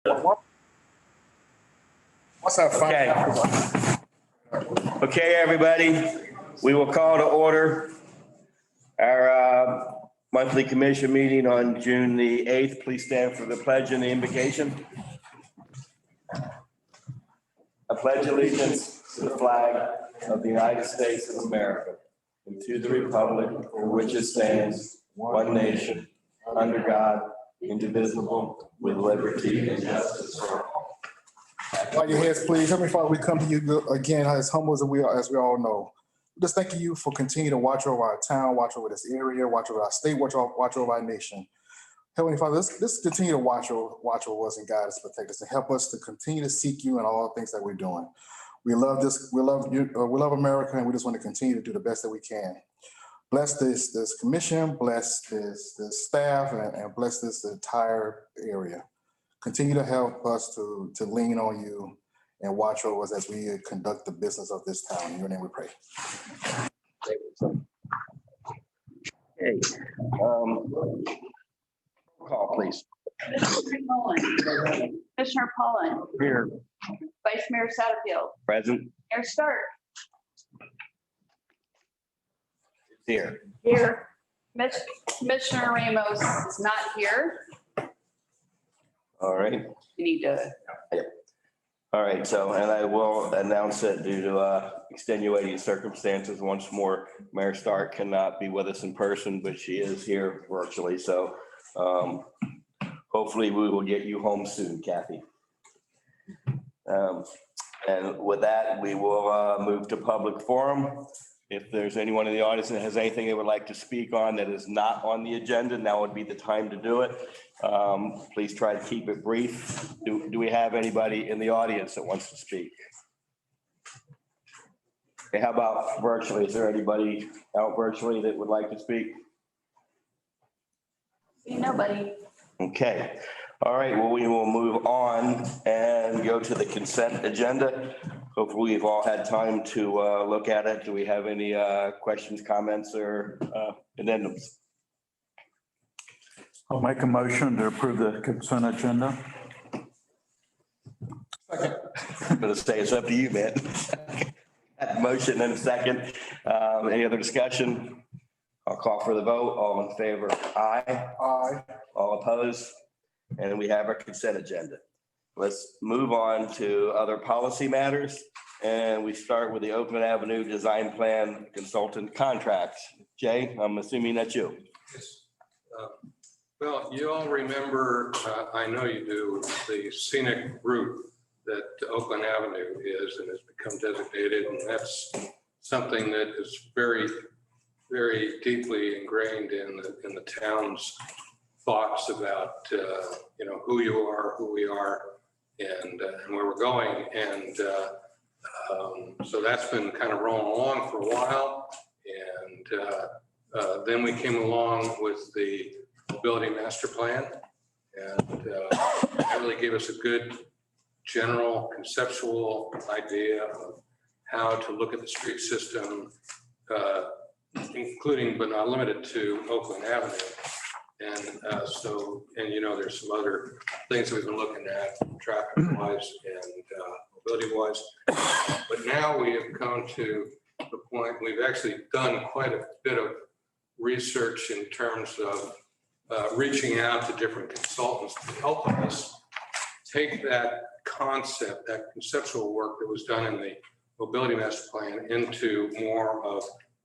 Once I find Okay. out. Okay, everybody, we will call to order our monthly commission meeting on June the 8th. Please stand for the pledge and the invocation. I pledge allegiance to the flag of the United States of America and to the republic for which it stands, one nation, under God, indivisible, with liberty and justice for all. Bow your heads, please. Heavenly Father, we come to you again as humble as we are, as we all know. Just thank you for continuing to watch over our town, watch over this area, watch over our state, watch over our nation. Heavenly Father, let's continue to watch over us and guide us, protect us, and help us to continue to seek you in all the things that we're doing. We love this. We love you. We love America, and we just want to continue to do the best that we can. Bless this commission, bless this staff, and bless this entire area. Continue to help us to lean on you and watch over us as we conduct the business of this town. In your name we pray. Okay. Call, please. Commissioner Mullen. Commissioner Pollan. Here. Vice Mayor Satterfield. Present. Mayor Stark. Here. Here. Commissioner Ramos is not here. All right. You need to. All right, so, and I will announce that due to extenuating circumstances, once more, Mayor Stark cannot be with us in person, but she is here virtually. So hopefully we will get you home soon, Kathy. And with that, we will move to public forum. If there's anyone in the audience that has anything they would like to speak on that is not on the agenda, now would be the time to do it. Please try to keep it brief. Do we have anybody in the audience that wants to speak? Okay, how about virtually? Is there anybody out virtually that would like to speak? See nobody. Okay. All right, well, we will move on and go to the consent agenda. Hopefully we've all had time to look at it. Do we have any questions, comments, or addendums? I'll make a motion to approve the consent agenda. I'm gonna say it's up to you, man. Motion and a second. Any other discussion? I'll call for the vote. All in favor? Aye. Aye. All opposed? And we have our consent agenda. Let's move on to other policy matters. And we start with the Oakland Avenue Design Plan Consultant Contracts. Jay, I'm assuming that's you. Yes. Well, you all remember, I know you do, the scenic route that Oakland Avenue is and has become designated. And that's something that is very, very deeply ingrained in the town's thoughts about, who you are, who we are, and where we're going. And so that's been kind of rolling along for a while. And then we came along with the mobility master plan. And that really gave us a good general conceptual idea of how to look at the street system, including but not limited to Oakland Avenue. And there's some other things that we've been looking at traffic wise and mobility wise. But now we have come to the point, we've actually done quite a bit of research in terms of reaching out to different consultants to help us take that concept, that conceptual work that was done in the mobility master plan into more of,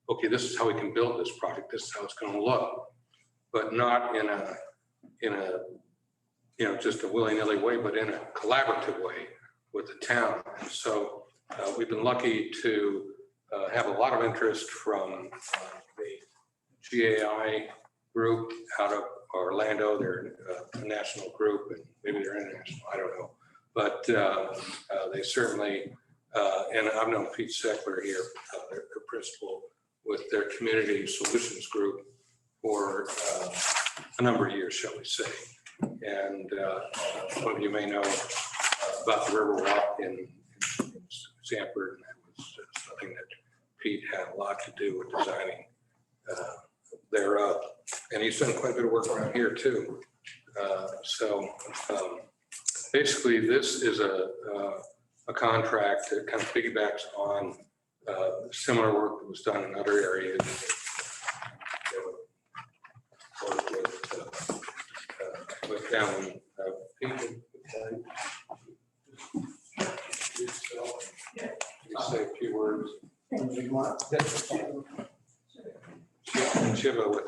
okay, this is how we can build this project, this is how it's going to look, but not in a just a willy-nilly way, but in a collaborative way with the town. And so we've been lucky to have a lot of interest from the GAI group out of Orlando. They're a national group, and maybe they're international, I don't know. But they certainly, and I've known Pete Seckler here, their principal, with their community solutions group for a number of years, shall we say. And some of you may know about the Riverwalk in Sanford, and that was something that Pete had a lot to do with designing thereof. And he's done quite a bit of work around here too. Basically, this is a contract that kind of piggybacks on similar work that was done in other areas. With down people. You say a few words. Shiva with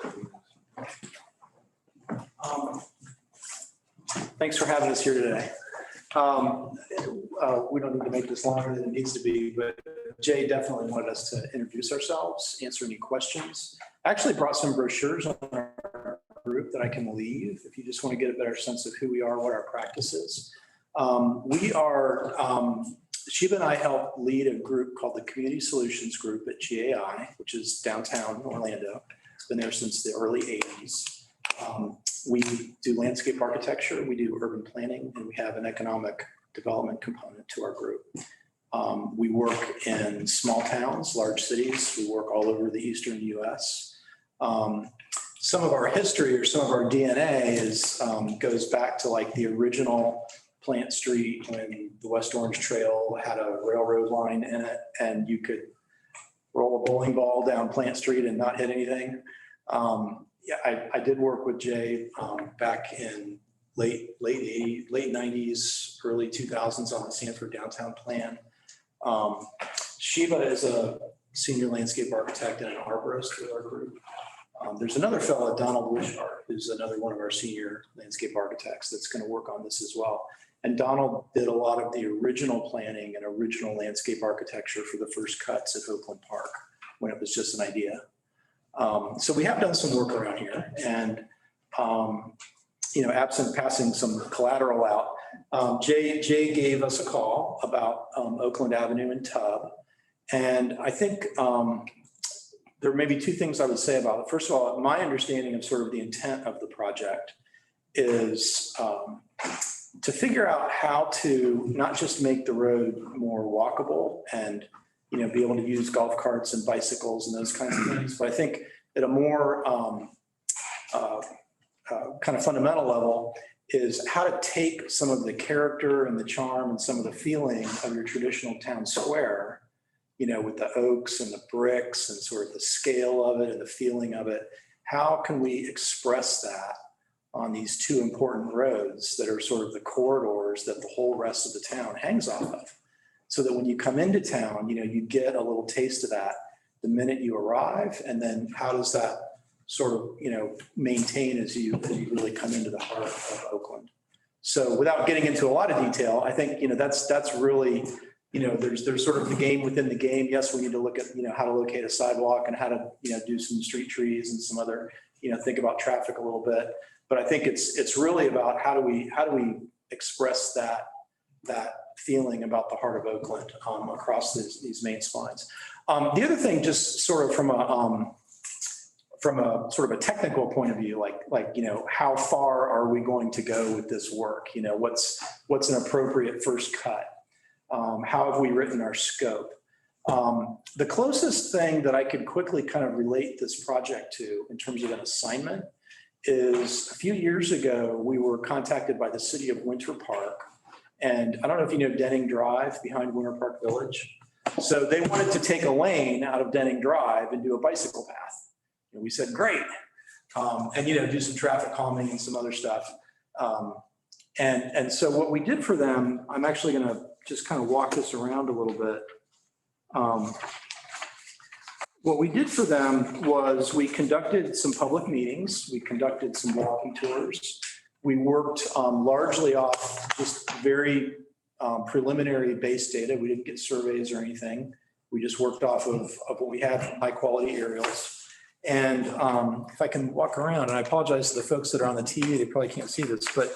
Thanks for having us here today. We don't need to make this longer than it needs to be, but Jay definitely wanted us to introduce ourselves, answer any questions. I actually brought some brochures on our group that I can leave if you just want to get a better sense of who we are, what our practice is. Shiva and I help lead a group called the Community Solutions Group at GAI, which is downtown Orlando. It's been there since the early 80s. We do landscape architecture, we do urban planning, and we have an economic development component to our group. We work in small towns, large cities. We work all over the eastern US. Some of our history or some of our DNA goes back to like the original Plant Street when the West Orange Trail had a railroad line in it and you could roll a bowling ball down Plant Street and not hit anything. I did work with Jay back in late 90s, early 2000s on the Sanford downtown plan. Shiva is a senior landscape architect and an arborist with our group. There's another fellow, Donald Wishart, who's another one of our senior landscape architects that's going to work on this as well. And Donald did a lot of the original planning and original landscape architecture for the first cuts at Oakland Park when it was just an idea. So we have done some work around here and, absent passing some collateral out, Jay gave us a call about Oakland Avenue and Tubb. And I think there may be two things I would say about it. First of all, my understanding of sort of the intent of the project is to figure out how to not just make the road more walkable and be able to use golf carts and bicycles and those kinds of things. But I think at a more kind of fundamental level is how to take some of the character and the charm and some of the feeling of your traditional town square, with the oaks and the bricks and sort of the scale of it and the feeling of it. How can we express that on these two important roads that are sort of the corridors that the whole rest of the town hangs off of? So that when you come into town, you get a little taste of that the minute you arrive. And then how does that sort of, maintain as you really come into the heart of Oakland? So without getting into a lot of detail, I think, that's really, there's sort of the game within the game. Yes, we need to look at, how to locate a sidewalk and how to, do some street trees and some other, think about traffic a little bit. But I think it's really about how do we express that feeling about the heart of Oakland across these main spines. The other thing, just sort of from a sort of a technical point of view, like how far are we going to go with this work? What's an appropriate first cut? How have we written our scope? The closest thing that I could quickly kind of relate this project to in terms of an assignment is a few years ago, we were contacted by the city of Winter Park. And I don't know if you know Denning Drive behind Winter Park Village. So they wanted to take a lane out of Denning Drive and do a bicycle path. And we said, great. And, do some traffic calming and some other stuff. And so what we did for them, I'm actually going to just kind of walk this around a little bit. What we did for them was we conducted some public meetings. We conducted some walking tours. We worked largely off just very preliminary base data. We didn't get surveys or anything. We just worked off of what we had from high quality aerials. And if I can walk around, and I apologize to the folks that are on the TV, they probably can't see this, but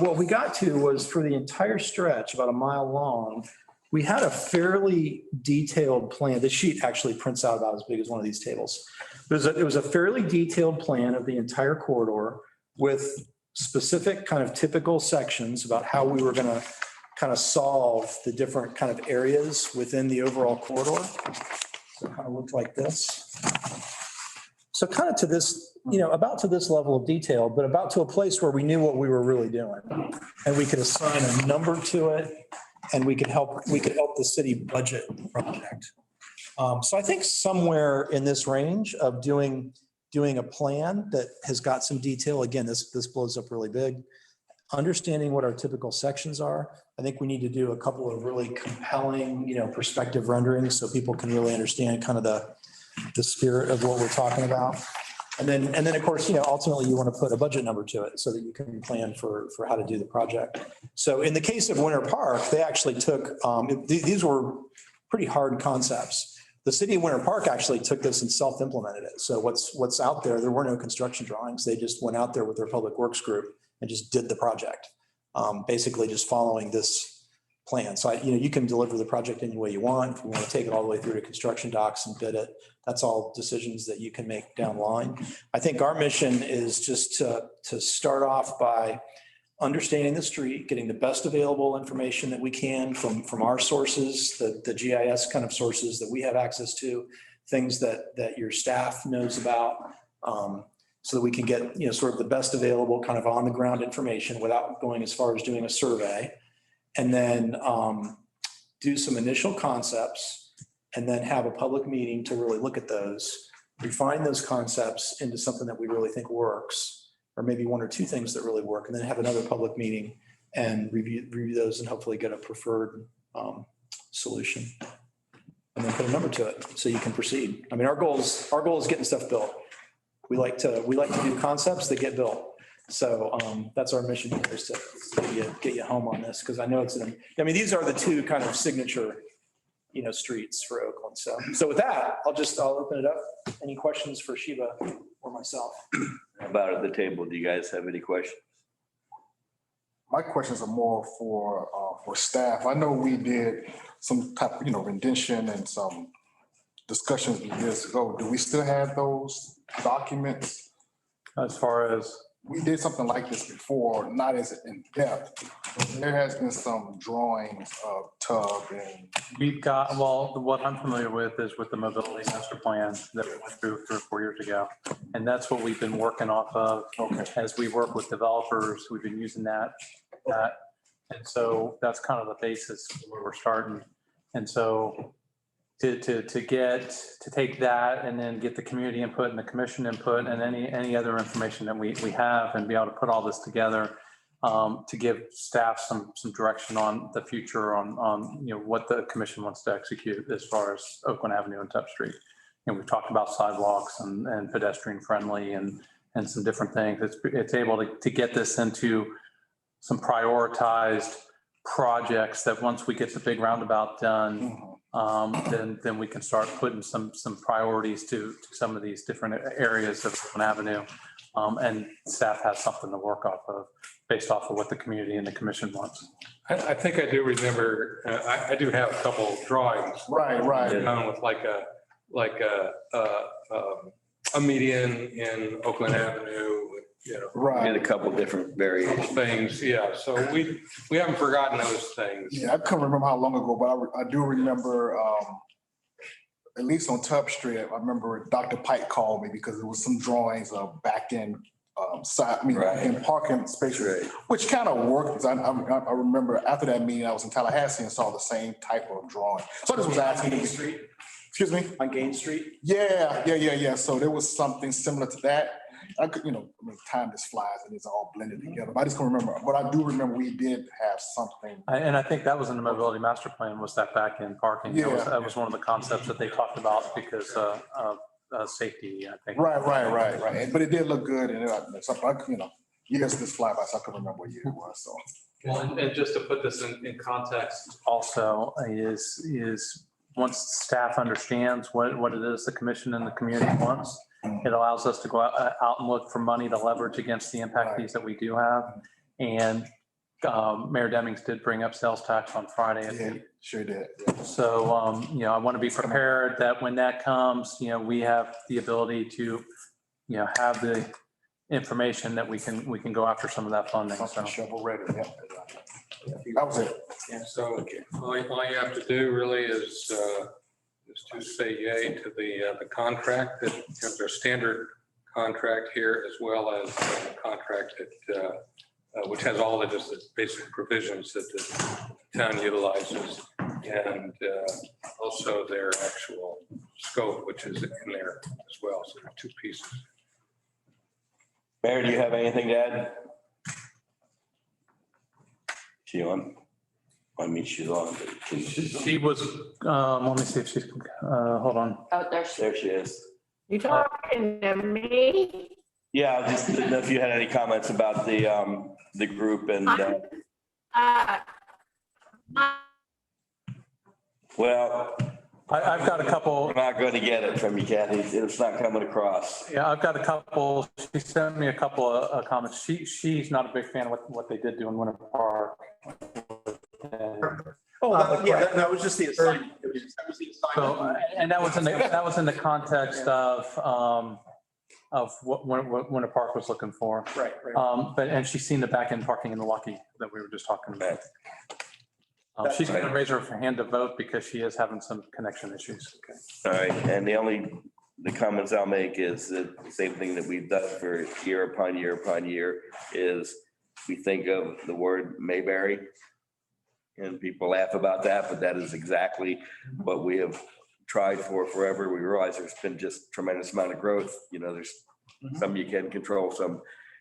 what we got to was for the entire stretch, about a mile long, we had a fairly detailed plan. The sheet actually prints out about as big as one of these tables. It was a fairly detailed plan of the entire corridor with specific kind of typical sections about how we were going to kind of solve the different kind of areas within the overall corridor. So it kind of looked like this. So kind of to this, about to this level of detail, but about to a place where we knew what we were really doing. And we could assign a number to it and we could help the city budget the project. So I think somewhere in this range of doing a plan that has got some detail, again, this blows up really big. Understanding what our typical sections are. I think we need to do a couple of really compelling, perspective renderings so people can really understand kind of the spirit of what we're talking about. And then of course, ultimately you want to put a budget number to it so that you can plan for how to do the project. So in the case of Winter Park, they actually took, these were pretty hard concepts. The city of Winter Park actually took this and self-implemented it. So what's out there were no construction drawings. They just went out there with their public works group and just did the project, basically just following this plan. So you can deliver the project any way you want. If you want to take it all the way through to construction docs and bid it, that's all decisions that you can make down the line. I think our mission is just to start off by understanding the street, getting the best available information that we can from our sources, the GIS kind of sources that we have access to, things that your staff knows about, so that we can get, sort of the best available kind of on the ground information without going as far as doing a survey. And then do some initial concepts and then have a public meeting to really look at those, refine those concepts into something that we really think works, or maybe one or two things that really work, and then have another public meeting and review those and hopefully get a preferred solution. And then put a number to it so you can proceed. I mean, our goal is getting stuff built. We like to do concepts that get built. So that's our mission here, is to get you home on this, because I know these are the two kind of signature, streets for Oakland. So with that, I'll open it up. Any questions for Shiva or myself? About at the table, do you guys have any questions? My questions are more for staff. I know we did some type of, rendition and some discussions years ago. Do we still have those documents? As far as, We did something like this before, not as in depth. There has been some drawings of Tub and. we've got, what I'm familiar with is with the mobility master plan that we went through 3 or 4 years ago. And that's what we've been working off of. Okay. As we work with developers, we've been using that. And so that's kind of the basis where we're starting. And so to take that and then get the community input and the commission input and any other information that we have, and be able to put all this together to give staff some direction on the future on what the commission wants to execute as far as Oakland Avenue and Tubb Street. And we've talked about sidewalks and pedestrian friendly and some different things. It's able to get this into some prioritized projects that once we get the big roundabout done, then we can start putting some priorities to some of these different areas of Oakland Avenue. And staff has something to work off of based off of what the community and the commission wants. I think I do remember, I do have a couple of drawings. Right. With like a median in Oakland Avenue, Right. And a couple different variations. things. Yeah. So we haven't forgotten those things. Yeah, I couldn't remember how long ago, but I do remember, at least on Tubb Street, I remember Dr. Pike called me because there was some drawings of back in Right. in parking spaces, which kind of worked. I remember after that meeting, I was in Tallahassee and saw the same type of drawing. So I just was asking. Gain Street? Excuse me? On Gain Street? Yeah. So there was something similar to that. I could, time just flies and it's all blended together. But I just can't remember. But I do remember we did have something. And I think that was in the mobility master plan, was that back in parking. That was one of the concepts that they talked about because of safety, I think. Right. But it did look good, and years just fly by, so I couldn't remember what year it was. So. Well, and just to put this in context also is once staff understands what it is the commission and the community wants, it allows us to go out and look for money to leverage against the impact fees that we do have. And Mayor Demings did bring up sales tax on Friday. Yeah, sure did. So, I want to be prepared that when that comes, we have the ability to, have the information that we can go after some of that funding. So Shovel ready. Yeah. That was it. So all you have to do really is is to say yay to the contract that, you know, their standard contract here, as well as the contract that, which has all the just the basic provisions that the town utilizes, and also their actual scope, which is in there as well. So there are two pieces. Mayor, do you have anything to add? She on? I mean, she's on, but can you? She was, let me see if she's, hold on. Oh, there There she is. You talking to me? Yeah, I just didn't know if you had any comments about the group and, well, I've got a couple, we're not going to get it from you, Kathy. It's not coming across. yeah, I've got a couple, she sent me a couple of comments. She's not a big fan of what they did do in Winter Park. Yeah, that was just the assignment. That was the So, assignment. and that was in the context of what Winter Park was looking for. Right, right. And she's seen the back end parking in Milwaukee that we were just talking about. She's going to raise her hand to vote because she is having some connection issues. All right, and the comments I'll make is the same thing that we've done for year upon year upon year is we think of the word Mayberry. And people laugh about that, but that is exactly what we have tried for forever. We realize there's been just tremendous amount of growth. You know, there's some you can control, some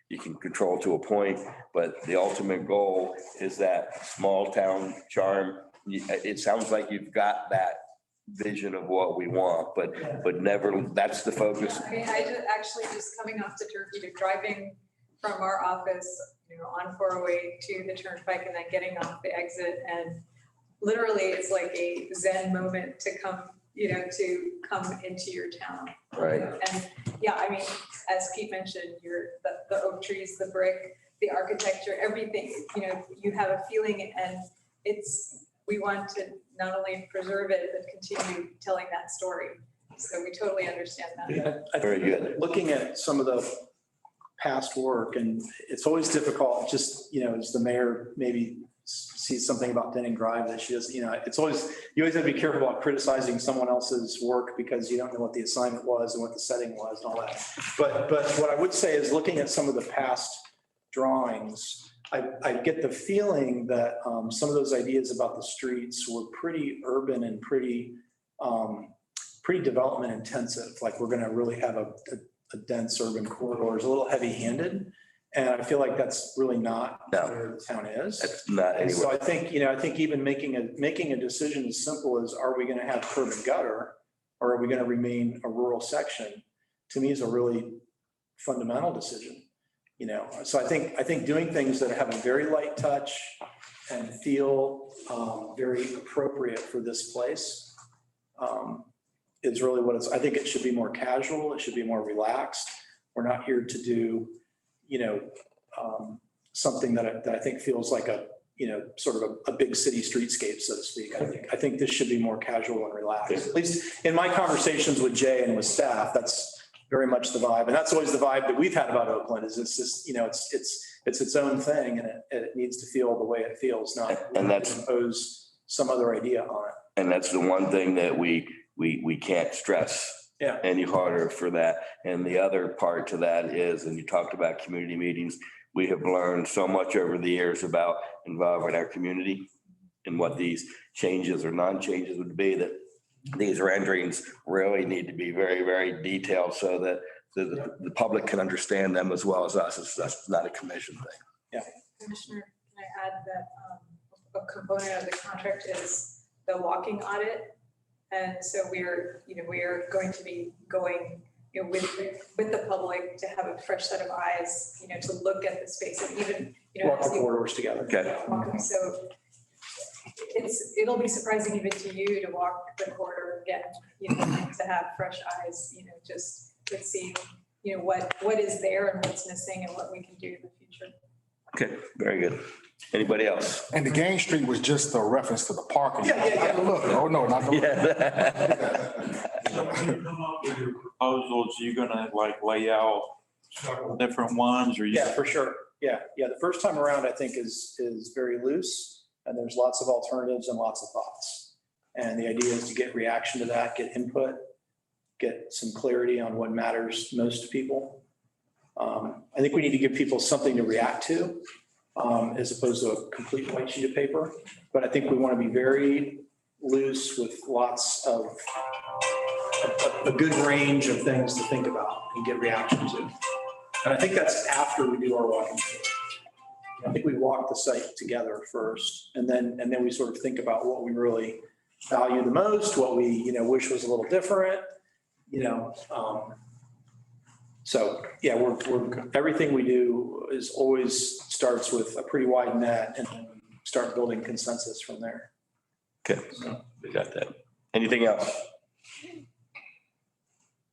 you can control to a point, but the ultimate goal is that small town charm. It sounds like you've got that vision of what we want, but never, that's the focus. I mean, actually just coming off the Turkey to driving from our office, you know, on 408 to the turnpike and then getting off the exit. And literally it's like a Zen moment to come, you know, to come into your town. Right. And yeah, I mean, as Pete mentioned, the oak trees, the brick, the architecture, everything, you know, you have a feeling and we want to not only preserve it, but continue telling that story. So we totally understand that. Very good. Looking at some of the past work, and it's always difficult, just, you know, as the mayor maybe sees something about Denning Drive that she doesn't, you know, it's always, you always have to be careful about criticizing someone else's work because you don't know what the assignment was and what the setting was and all that. But what I would say is looking at some of the past drawings, I get the feeling that some of those ideas about the streets were pretty urban and pretty development intensive. Like we're going to really have a dense urban corridors, a little heavy handed. And I feel like that's really not where the town is. That's not And so anywhere. I think, you know, I think even making a decision as simple as, are we going to have curb and gutter? Or are we going to remain a rural section? To me is a really fundamental decision, you know? So I think doing things that have a very light touch and feel very appropriate for this place is really what it's, I think it should be more casual. It should be more relaxed. We're not here to do, you know, something that I think feels like a, you know, sort of a big city streetscape, so to speak. I think this should be more casual and relaxed. At least in my conversations with Jay and with staff, that's very much the vibe. And that's always the vibe that we've had about Oakland is it's just, you know, it's its own thing and it needs to feel the way it feels, not impose some other idea on it. And that's the one thing that we can't stress any harder for that. And the other part to that is, and you talked about community meetings, we have learned so much over the years about involving our community and what these changes or non-changes would be, that these renderings really need to be very, very detailed so that the public can understand them as well as us. That's not a commission thing. Yeah. Commissioner, can I add that a component of the contract is the walking audit? And so we are going to be going, you know, with the public to have a fresh set of eyes, you know, to look at the space and even, you know. Walk the corridors together. Okay. So it'll be surprising even to you to walk the corridor again, you know, to have fresh eyes, you know, just to see, you know, what is there and what's missing and what we can do in the future. Okay, very good. Anybody else? And the Gain Street was just a reference to the parking. Yeah. Look, oh, no, not the. Yeah. When you come up with your proposals, you're gonna like lay out several different ones or you? Yeah, for sure. Yeah. The first time around, I think is very loose and there's lots of alternatives and lots of thoughts. And the idea is to get reaction to that, get input, get some clarity on what matters most to people. I think we need to give people something to react to, as opposed to a complete white sheet of paper. But I think we want to be very loose with lots of a good range of things to think about and get reaction to. And I think that's after we do our walking tour. I think we walk the site together first, and then we sort of think about what we really value the most, what we, wish was a little different, So, yeah, we're everything we do is always starts with a pretty wide net and then start building consensus from there. Okay, we got that. Anything else?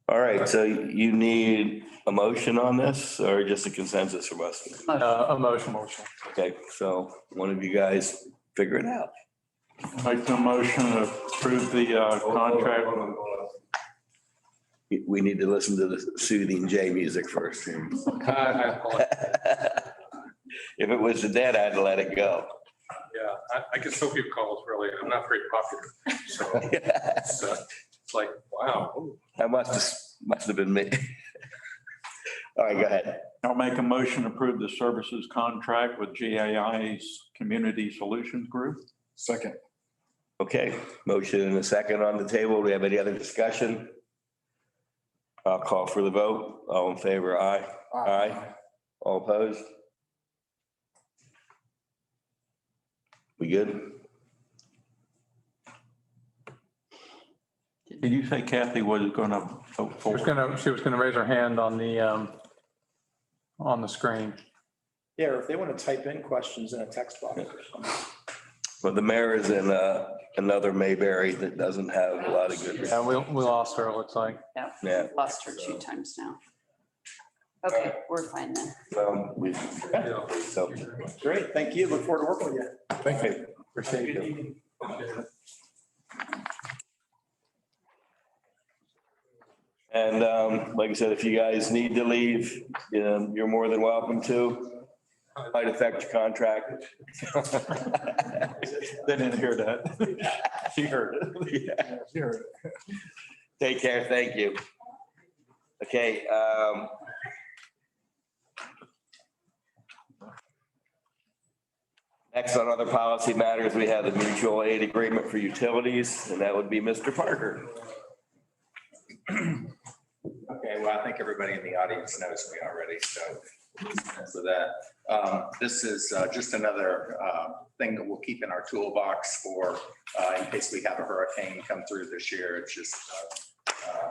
All right, so you need a motion on this or just a consensus from us? A motion. Okay, so one of you guys figure it out. Make the motion to approve the contract. We need to listen to the soothing J music first. I apologize. If it was the dead, I'd let it go. Yeah, I get so few calls, really. I'm not very popular. So it's like, wow. That must have been me. All right, go ahead. I'll make a motion to approve the services contract with GAI's Community Solutions Group. Second. Okay, motion and a second on the table. Do we have any other discussion? I'll call for the vote. All in favor, aye. Aye. All opposed? We good? Did you say Kathy was gonna vote She for? was gonna raise her hand on the screen. Yeah, or if they want to type in questions in a text box or something. But the mayor is in another Mayberry that doesn't have a lot of good. Yeah, we lost her, it looks like. Yeah. Lost her 2 times now. Okay, we're fine then. So, Great, thank you. Look forward to working with you. thank you. Appreciate it. And like I said, if you guys need to leave, you're more than welcome to. Might affect your contract. They didn't hear that. She heard it. Yeah. Sure. Take care. Thank you. Okay. Next on other policy matters, we have the mutual aid agreement for utilities, and that would be Mr. Parker. Okay, well, I think everybody in the audience knows me already, so for that. This is just another thing that we'll keep in our toolbox for in case we have a hurricane come through this year. It's just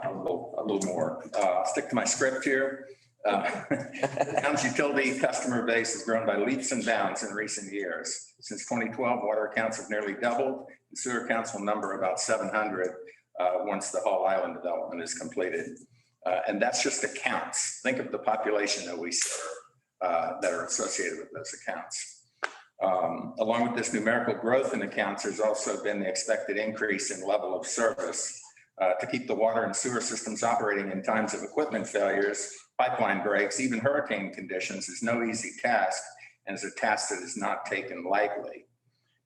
a little more. Stick to my script here. The town's utility customer base has grown by leaps and bounds in recent years. Since 2012, water accounts have nearly doubled, and sewer accounts will number about 700 once the Hall Island development is completed. And that's just accounts. Think of the population that we serve that are associated with those accounts. Along with this numerical growth in accounts, there's also been the expected increase in level of service to keep the water and sewer systems operating in times of equipment failures, pipeline breaks, even hurricane conditions is no easy task, and is a task that is not taken lightly.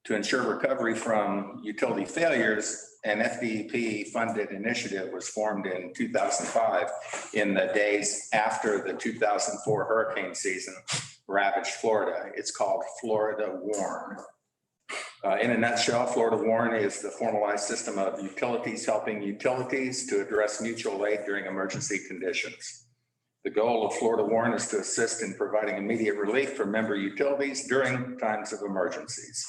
To ensure recovery from utility failures, an FDEP-funded initiative was formed in 2005 in the days after the 2004 hurricane season ravaged Florida. It's called Florida WARN. In a nutshell, Florida WARN is the formalized system of utilities helping utilities to address mutual aid during emergency conditions. The goal of Florida WARN is to assist in providing immediate relief for member utilities during times of emergencies.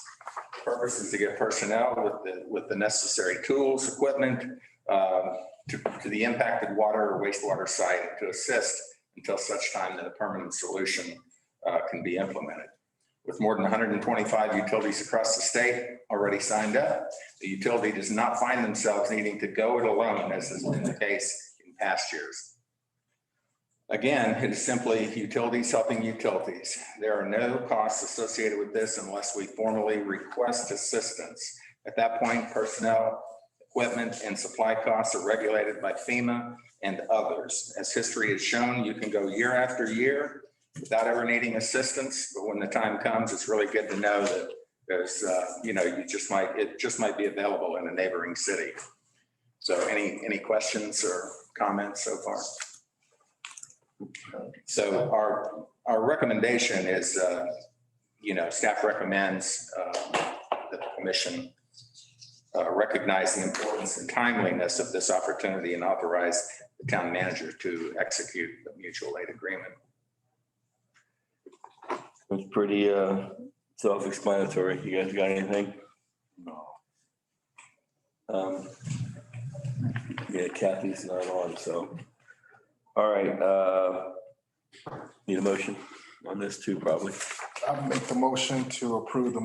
The purpose is to get personnel with the necessary tools, equipment to the impacted water or wastewater site to assist until such time that a permanent solution can be implemented. With more than 125 utilities across the state already signed up, the utility does not find themselves needing to go it alone, as has been the case in past years. Again, it is simply utilities helping utilities. There are no costs associated with this unless we formally request assistance. At that point, personnel, equipment, and supply costs are regulated by FEMA and others. As history has shown, you can go year after year without ever needing assistance, but when the time comes, it's really good to know that Because, it just might be available in a neighboring city. So any questions or comments so far? So our recommendation is, staff recommends that the commission recognize the importance and timeliness of this opportunity and authorize the town manager to execute the mutual aid agreement. It's pretty self-explanatory. You guys got anything? No. Yeah, Kathy's not on, so. All right, need a motion on this too, probably. I make the motion to approve the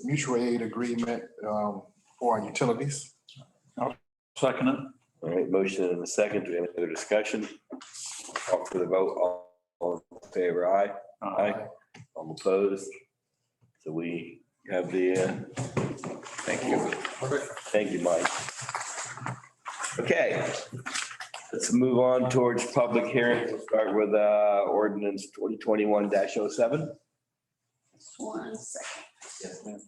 mutual aid agreement for our utilities. Second it. All right, motion and a second. Do we have any other discussion? Call for the vote. All in favor, aye. Aye. All opposed. So we have the, Thank you. thank you, Mike. Okay, let's move on towards public hearing. We'll start with ordinance 2021-07. Just 1 second. Yes, ma'am.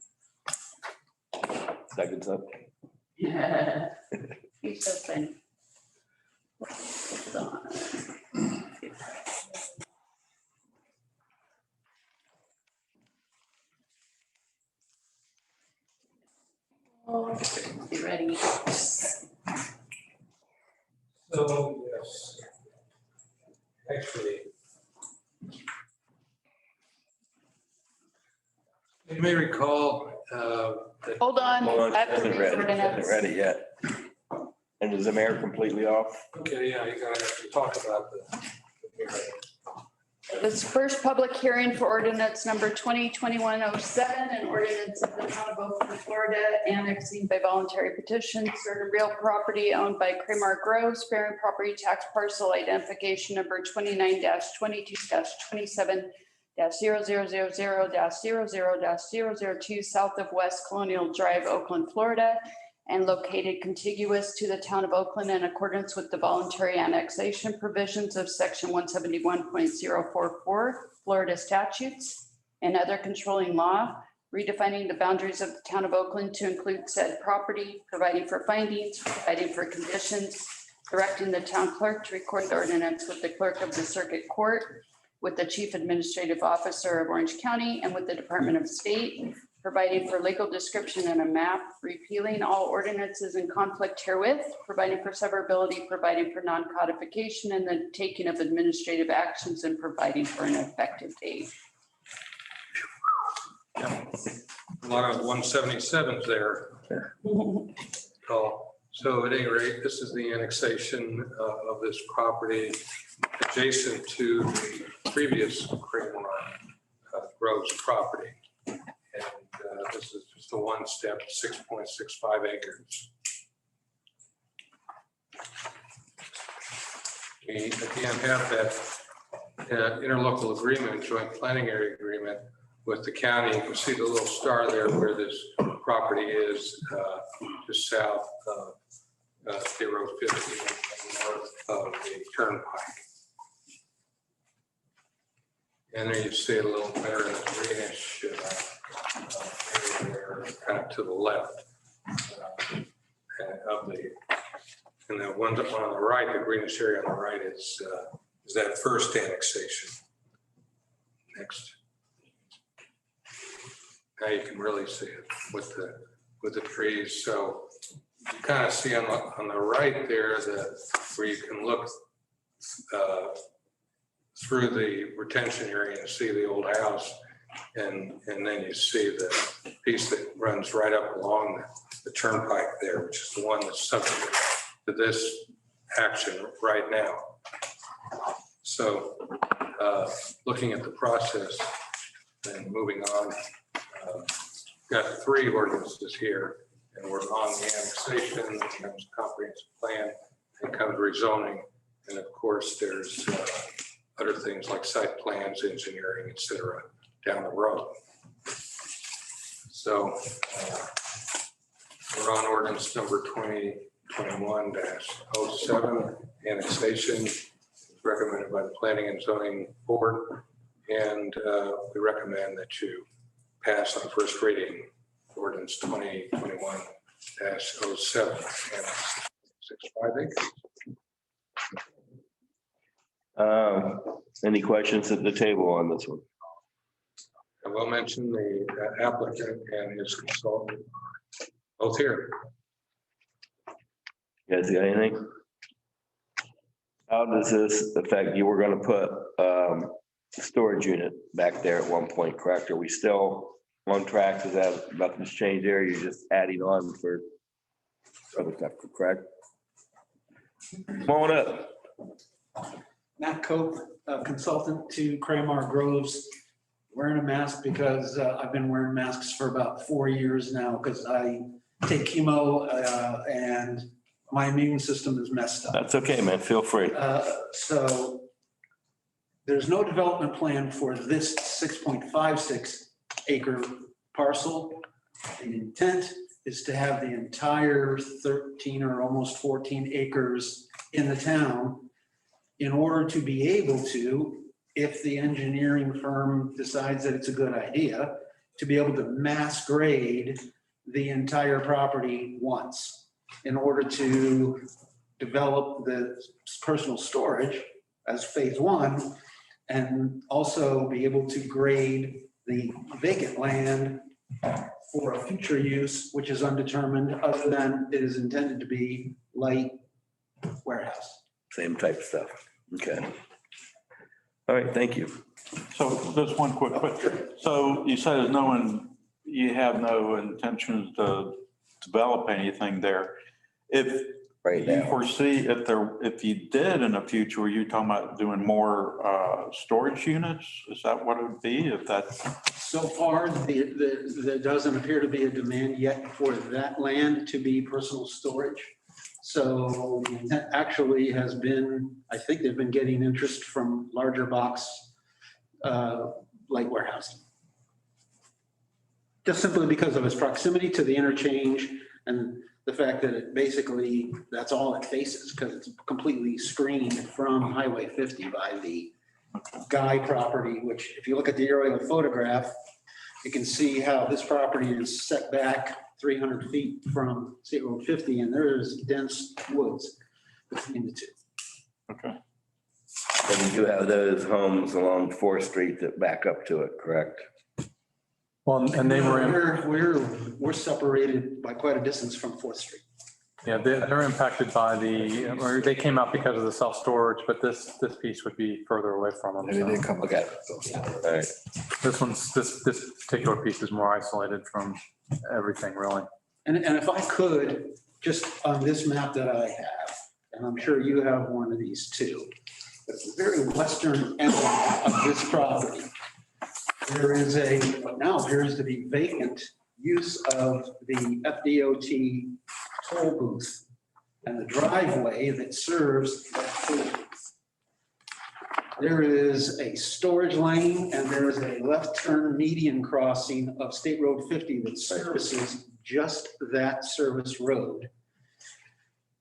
Seconds up. You're so funny. Hold on. Oh, be ready. So, yes. Actually, you may recall that Hold on. Hold on, I have to hasn't read read it, hasn't ordinance. read it yet. And is the mayor completely off? okay, yeah, you gotta actually talk about the. This first public hearing for ordinance number 2021-07, an ordinance of the town of Oakland, Florida, annexing by voluntary petition certain real property owned by Kramer Groves, bearing property tax parcel identification number 29-22-27-0000-00-002 south of West Colonial Drive, Oakland, Florida, and located contiguous to the town of Oakland in accordance with the voluntary annexation provisions of section 171.044 Florida statutes and other controlling law, redefining the boundaries of the town of Oakland to include said property, providing for findings, providing for conditions, directing the town clerk to record the ordinance with the clerk of the circuit court, with the chief administrative officer of Orange County, and with the Department of State, providing for legal description and a map, repealing all ordinances in conflict herewith, providing for severability, providing for non-codification, and the taking of administrative actions, and providing for an effective date. A lot of 177s there. So at any rate, this is the annexation of this property adjacent to the previous Kramer Groves property. And this is just a one-step, 6.65 acres. We again have that interlocal agreement, joint planning area agreement with the county. You can see the little star there where this property is just south of State Road 50 and north of the turnpike. And there you see it a little better in the greenish area there, kind of to the left of the, and the one on the right, the greenish area on the right is that first annexation. Next. Now you can really see it with the trees. So you kind of see on the right there where you can look through the retention area and see the old house. And then you see the piece that runs right up along the turnpike there, which is the one that's subject to this action right now. So looking at the process and moving on, got 3 ordinances here, and we're on the annexation, then comes comprehensive plan, then comes rezoning, and of course there's other things like site plans, engineering, et cetera, down the road. So we're on ordinance number 2021-07, annexation, recommended by the Planning and Zoning Board, and we recommend that you pass on first reading ordinance 2021-07 and 6.5 acres. Any questions at the table on this one? I will mention the applicant and his consultant, both here. You guys got anything? How does this affect, you were gonna put a storage unit back there at one point, correct? Are we still on track? Is that nothing's changed there? You're just adding on for other stuff, correct? Come on up. Matt Cope, consultant to Cramar Groves, wearing a mask because I've been wearing masks for about 4 years now because I take chemo and my immune system is messed up. That's okay, man. Feel free. So there's no development plan for this 6.56 acre parcel. The intent is to have the entire 13 or almost 14 acres in the town in order to be able to, if the engineering firm decides that it's a good idea, to be able to mass grade the entire property once in order to develop the personal storage as phase one, and also be able to grade the vacant land for a future use, which is undetermined, other than it is intended to be light warehouse. Same type of stuff. Okay. All right, thank you. So just one quick question. So you said you have no intentions to develop anything there. If Right you now. foresee, if you did in the future, were you talking about doing more storage units? Is that what it would be if that's? So far, there doesn't appear to be a demand yet for that land to be personal storage. So that actually has been, I think they've been getting interest from larger box light warehousing. Just simply because of its proximity to the interchange and the fact that it basically, that's all it faces because it's completely screened from Highway 50 by the Guy property, which if you look at the aerial photograph, you can see how this property is set back 300 feet from State Road 50, and there is dense woods between the two. Okay. And you do have those homes along 4th Street that back up to it, correct? Well, and they were, in- We're separated by quite a distance from 4th Street. yeah, they're impacted by or they came out because of the self-storage, but this piece would be further away from them. And it didn't So come. Okay. All right. this particular piece is more isolated from everything, really. And if I could, just on this map that I have, and I'm sure you have one of these too, but the very western end of this property, there is what now appears to be vacant use of the FDOT toll booth and the driveway that serves that toll booth. There is a storage lane and there is a left turn median crossing of State Road 50 that services just that service road.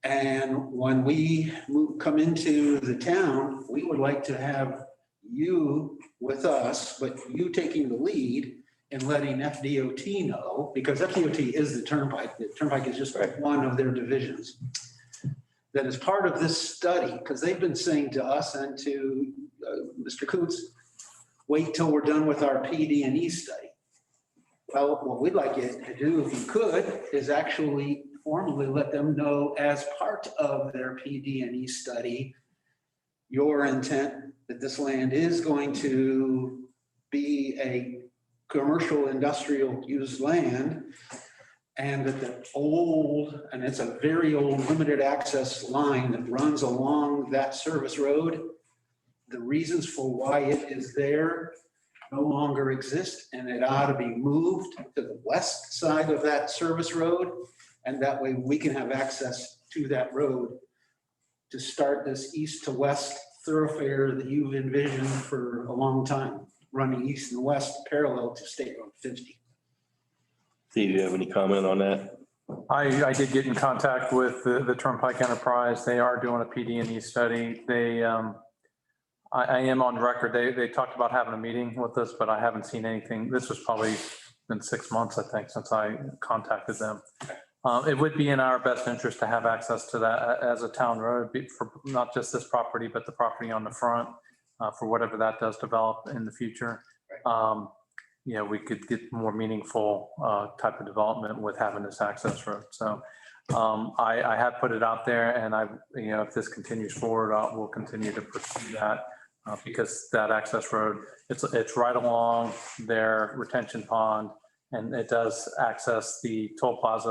And when we come into the town, we would like to have you with us, but you taking the lead and letting FDOT know, because FDOT is the turnpike. The turnpike is just one of their divisions. That is part of this study, because they've been saying to us and to Mr. Coots, wait till we're done with our PD&E study. Well, what we'd like you to do, if you could, is actually formally let them know as part of their PD&E study, your intent that this land is going to be a commercial industrial use land, and that the old, and it's a very old limited access line that runs along that service road, the reasons for why it is there no longer exist, and it ought to be moved to the west side of that service road, and that way we can have access to that road to start this east to west thoroughfare that you've envisioned for a long time, running east and west parallel to State Road 50. Steve, do you have any comment on that? I did get in contact with the Turnpike Enterprise. They are doing a PD&E study. I am on record. They talked about having a meeting with us, but I haven't seen anything. This was probably been 6 months, I think, since I contacted them. It would be in our best interest to have access to that as a town road, for not just this property, but the property on the front, for whatever that does develop in the future. We could get more meaningful type of development with having this access road. So I have put it out there, and if this continues forward, we'll continue to pursue that because that access road, it's right along their retention pond, and it does access the toll plaza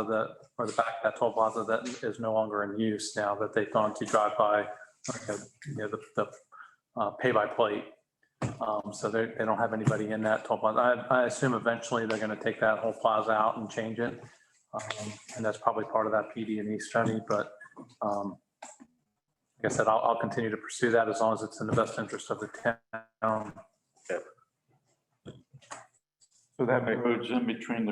or the back of that toll plaza that is no longer in use now that they've gone to drive by, the pay by plate. So they don't have anybody in that toll plaza. I assume eventually they're going to take that whole plaza out and change it. And that's probably part of that PD&E study, but like I said, I'll continue to pursue that as long as it's in the best interest of the town. So that road's in between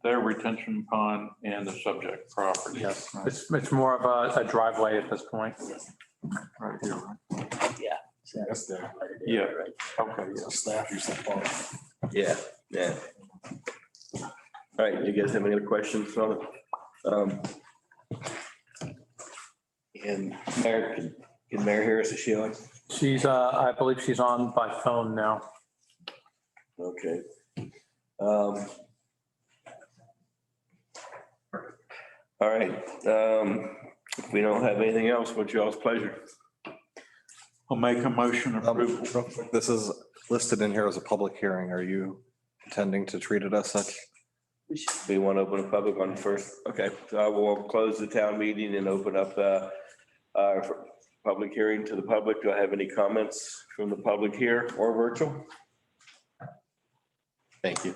their retention pond and the subject property. Yes, Right. it's more of a driveway at this point. Right here, right? That's there. Yeah, okay, yeah. So staff used to follow. Yeah. All right, you guys have any other questions on it? And Mayor, can Mayor Harris, is she on? She's, I believe she's on by phone now. Okay. All right, if we don't have anything else, what's y'all's pleasure? I'll make a motion to approve. This is listed in here as a public hearing. Are you intending to treat it as such? We want to open a public one first. Okay, so I will close the town meeting and open up for public hearing to the public. Do I have any comments from the public here or virtual? Thank you.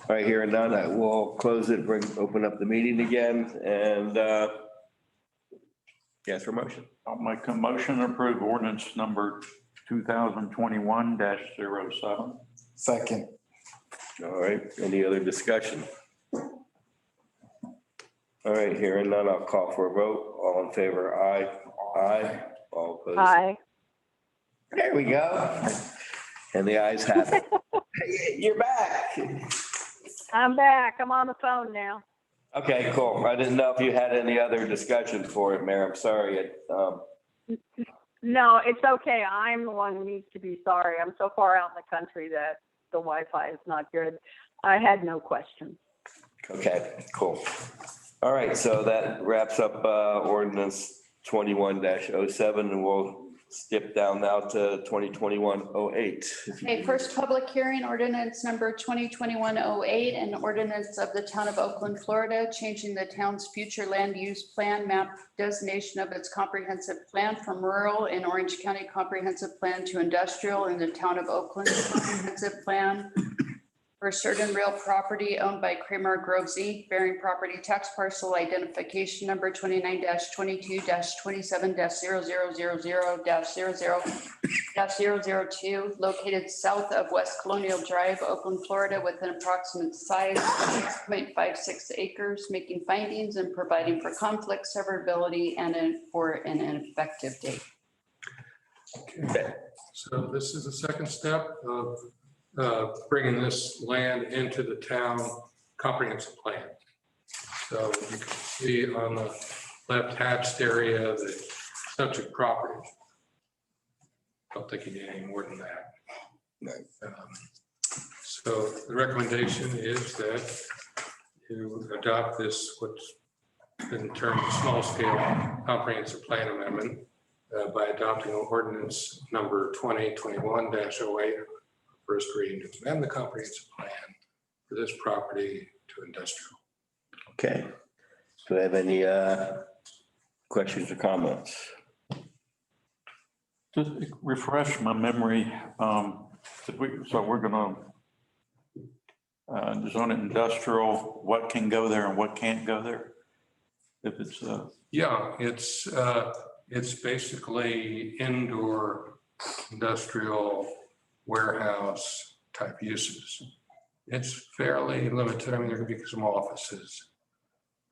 All right, hearing none, I will close it, open up the meeting again, and yes, for motion. I'll make a motion to approve ordinance number 2021-07. Second. All right, any other discussion? All right, hearing none, I'll call for a vote. All in favor, aye. Aye. All opposed. Aye. There we go. And the ayes have it. Hey, you're back. I'm back. I'm on the phone now. Okay, cool. I didn't know if you had any other discussion for it, Mayor. I'm sorry. No, it's okay. I'm the one who needs to be sorry. I'm so far out in the country that the Wi-Fi is not good. I had no questions. Okay, cool. All right, so that wraps up ordinance 21-07, and we'll skip down now to 2021-08. Okay, first public hearing, ordinance number 2021-08, an ordinance of the town of Oakland, Florida, changing the town's future land use plan map designation of its comprehensive plan from rural in Orange County comprehensive plan to industrial in the town of Oakland comprehensive plan for certain real property owned by Kramer Groves Inc., bearing property tax parcel identification number 29-22-27-0000-00-002, located south of West Colonial Drive, Oakland, Florida, with an approximate size of 6.56 acres, making findings and providing for conflict severability and for an effective date. Okay, so this is the second step of bringing this land into the town comprehensive plan. So you can see on the left hatched area, the subject property. Don't think you need any more than that. So the recommendation is that you adopt this, what's been termed a small scale comprehensive plan amendment by adopting ordinance number 2021-08. First reading to amend the comprehensive plan for this property to industrial. Okay. Do I have any questions or comments? Just refresh my memory. So we're gonna zone it industrial, what can go there and what can't go there? If it's Yeah, it's basically indoor industrial warehouse type uses. It's fairly limited. I mean, there could be some offices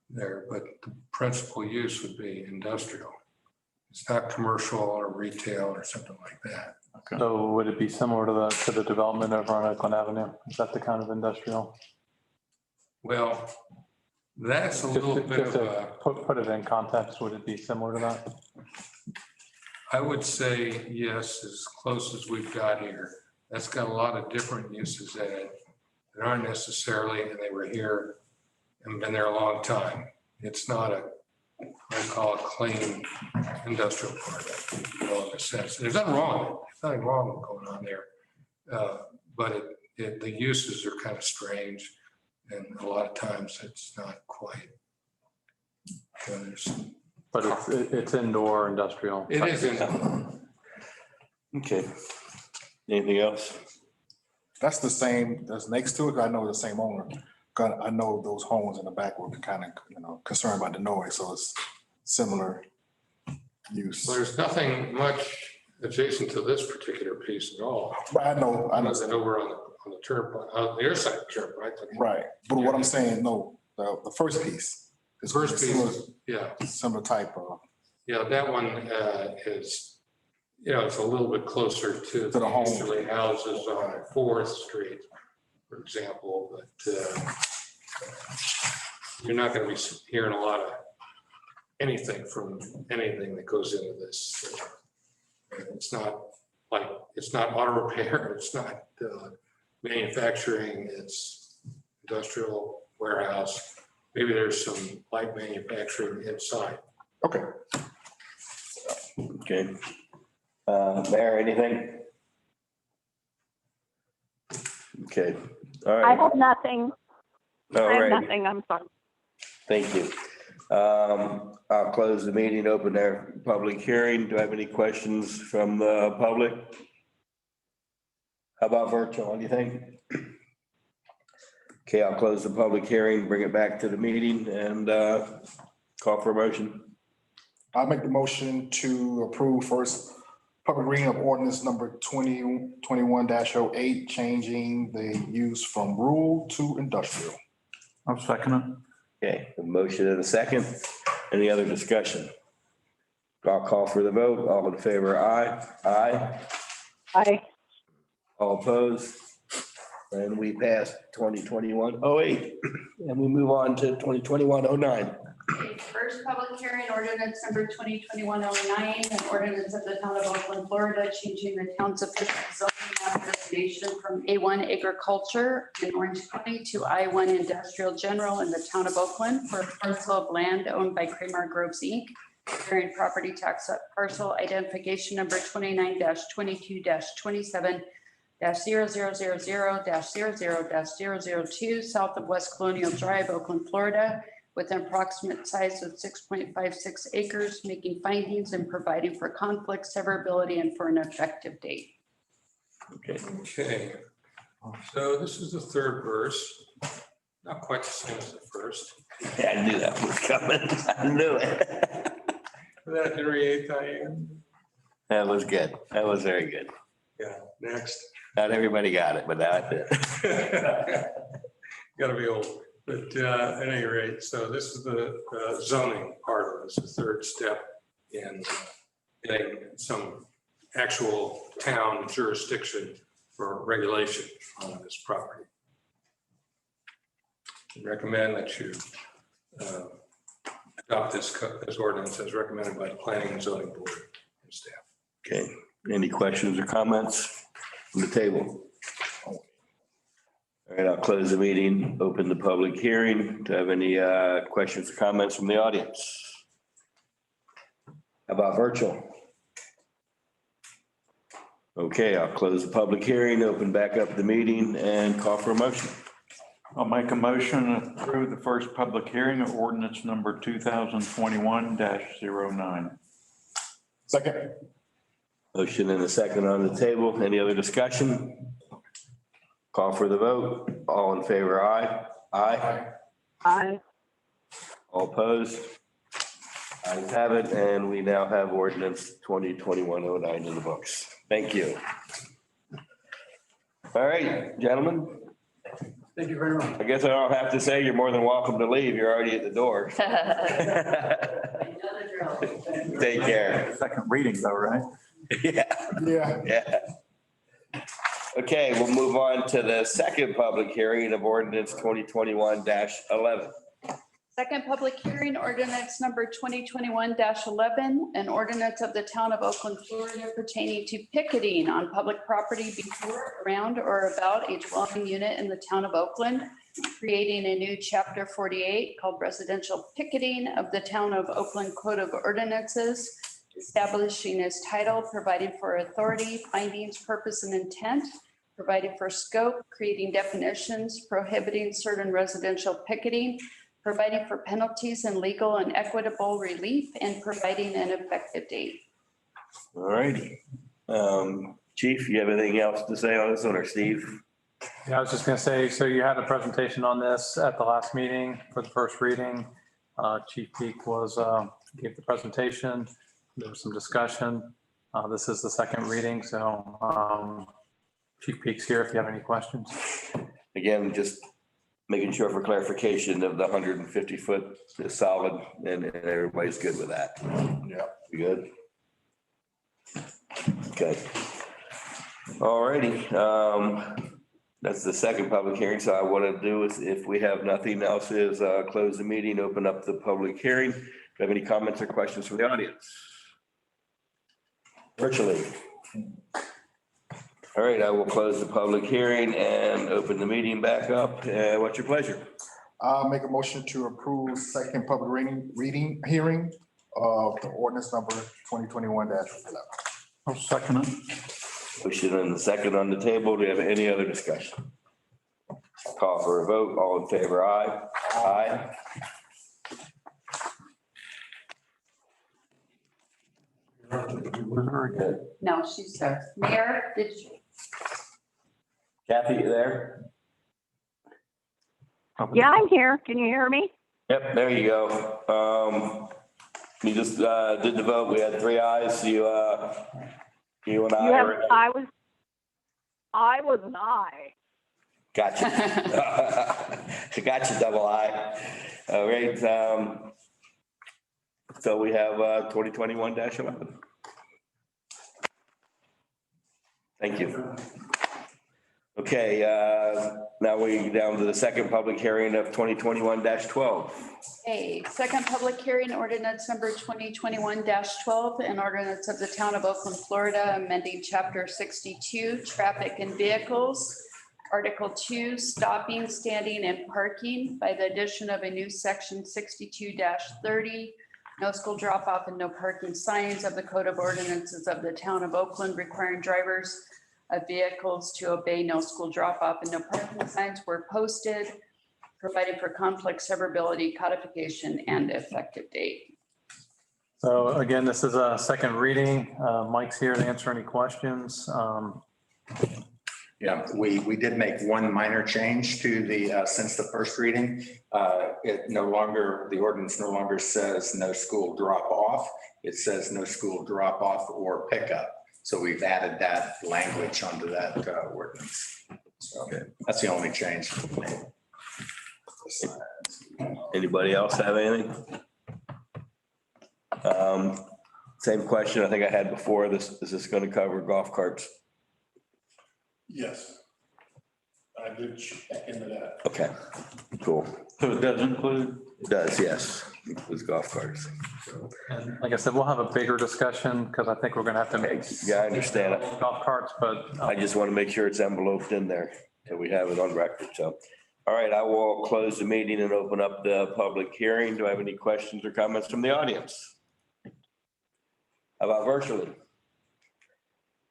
there, but the principal use would be industrial. It's not commercial or retail or something like that. So would it be similar to the development over on Oakland Avenue? Is that the kind of industrial? Well, that's a little Just bit of to a, put it in context, would it be similar to that? I would say yes, as close as we've got here. That's got a lot of different uses in it that aren't necessarily, and they were here and been there a long time. It's not a, I call it clean industrial park, you know, in a sense. There's nothing wrong with it. There's nothing wrong going on there. But the uses are kind of strange. And a lot of times it's not quite. But it's indoor industrial. It is indoor. Okay. Anything else? That's the same, that's next to it. I know the same owner. I know those homes in the back were kind of, concerned about the noise, so it's similar use. Well, there's nothing much adjacent to this particular piece at all. But I know. Other than over on the turnpike, on the other side of the turnpike. Right, but what I'm saying, no, the first piece. The first piece, yeah. Similar type of. Yeah, that one is, it's a little bit closer to the home. usually houses on 4th Street, for example, but you're not going to be hearing a lot of anything from anything that goes into this. It's not auto repair, it's not manufacturing, it's industrial warehouse. Maybe there's some light manufacturing inside. Okay. Okay. Mayor, anything? Okay, all I right. have nothing. All I have right. nothing. I'm sorry. Thank you. I'll close the meeting, open their public hearing. Do I have any questions from the public? How about virtual, anything? Okay, I'll close the public hearing, bring it back to the meeting and call for a motion. I'll make the motion to approve first public reading of ordinance number 2021-08, changing the use from rural to industrial. I'll second it. Okay, a motion and a second. Any other discussion? I'll call for the vote. All in favor, aye. Aye. Aye. All opposed? And we passed 2021-08, and we move on to 2021-09. First public hearing, ordinance number 2021-09, an ordinance of the town of Oakland, Florida, changing the town's official zoning map designation from A1 agriculture in Orange County to I1 industrial general in the town of Oakland for a parcel of land owned by Kramer Groves Inc. Bearing property tax parcel identification number 29-22-27 000-00-002 south of West Colonial Drive, Oakland, Florida, with an approximate size of 6.56 acres, making findings and providing for conflict severability and for an effective date. Okay. Okay, so this is the third verse, not quite the same as the first. Yeah, I knew that was coming. I knew it. That Henry VIII, Diane. That was good. That was very good. Yeah, next. Not everybody got it, but now I did. Gotta be old, but at any rate, so this is the zoning part of this, the third step in getting some actual town jurisdiction for regulation on this property. I recommend that you adopt this ordinance as recommended by the Planning and Zoning Board and staff. Okay, any questions or comments from the table? All right, I'll close the meeting, open the public hearing. Do I have any questions or comments from the audience? How about virtual? Okay, I'll close the public hearing, open back up the meeting and call for a motion. I'll make a motion to approve the first public hearing of ordinance number 2021-09. Second. Motion and a second on the table. Any other discussion? Call for the vote. All in favor, aye. Aye. Aye. All opposed? Ayes have it, and we now have ordinance 2021-09 in the books. Thank you. All right, gentlemen. Thank you very much. I guess I don't have to say you're more than welcome to leave. You're already at the door. Take care. Second reading though, right? Yeah, Yeah. yeah. Okay, we'll move on to the second public hearing of ordinance 2021-11. Second public hearing, ordinance number 2021-11, an ordinance of the town of Oakland, Florida pertaining to picketing on public property before, around, or about a dwelling unit in the town of Oakland, creating a new chapter 48 called residential picketing of the town of Oakland Code of Ordinances, establishing its title, providing for authority, findings, purpose, and intent, providing for scope, creating definitions, prohibiting certain residential picketing, providing for penalties and legal and equitable relief, and providing an effective date. All righty. Chief, you have anything else to say on this one, or Steve? Yeah, I was just going to say, so you had a presentation on this at the last meeting for the first reading. Chief Peak gave the presentation. There was some discussion. This is the second reading, so Chief Peak's here if you have any questions. Again, just making sure for clarification of the 150-foot is solid and everybody's good with that. Yeah. You good? Okay. All righty. That's the second public hearing. So I want to do is, if we have nothing else, is close the meeting, open up the public hearing. Do you have any comments or questions from the audience? Virtually. All right, I will close the public hearing and open the meeting back up. What's your pleasure? I'll make a motion to approve second public reading hearing of the ordinance number 2021-11. I'll second it. Motion and the second on the table. Do you have any other discussion? Call for a vote. All in favor, aye. Aye. Very good. No, she's there. Mayor, did you? Kathy, you there? Yeah, I'm here. Can you hear me? Yep, there you go. We just did the vote. We had 3 ayes. You and I. I was an aye. Gotcha. Gotcha, double I. All right. So we have 2021-11. Thank you. Okay, now we down to the second public hearing of 2021-12. A second public hearing, ordinance number 2021-12, an ordinance of the town of Oakland, Florida, amending chapter 62, traffic and vehicles, article 2, stopping, standing, and parking by the addition of a new section 62-30, no school drop off and no parking signs of the Code of Ordinances of the town of Oakland, requiring drivers of vehicles to obey no school drop off and no parking signs were posted, providing for conflict severability, codification, and effective date. So again, this is a second reading. Mike's here to answer any questions. Yeah, we did make one minor change to the, since the first reading. The ordinance no longer says no school drop off. It says no school drop off or pickup. So we've added that language onto that ordinance. So that's the only change. Anybody else have anything? Same question I think I had before. Is this going to cover golf carts? Yes. I did check into that. Okay, cool. So it does include? It does, yes. Includes golf carts. And like I said, we'll have a bigger discussion because I think we're going to have to make. Yeah, I understand it. Golf carts, but. I just want to make sure it's enveloped in there and we have it on record. So, all right, I will close the meeting and open up the public hearing. Do I have any questions or comments from the audience? How about virtually?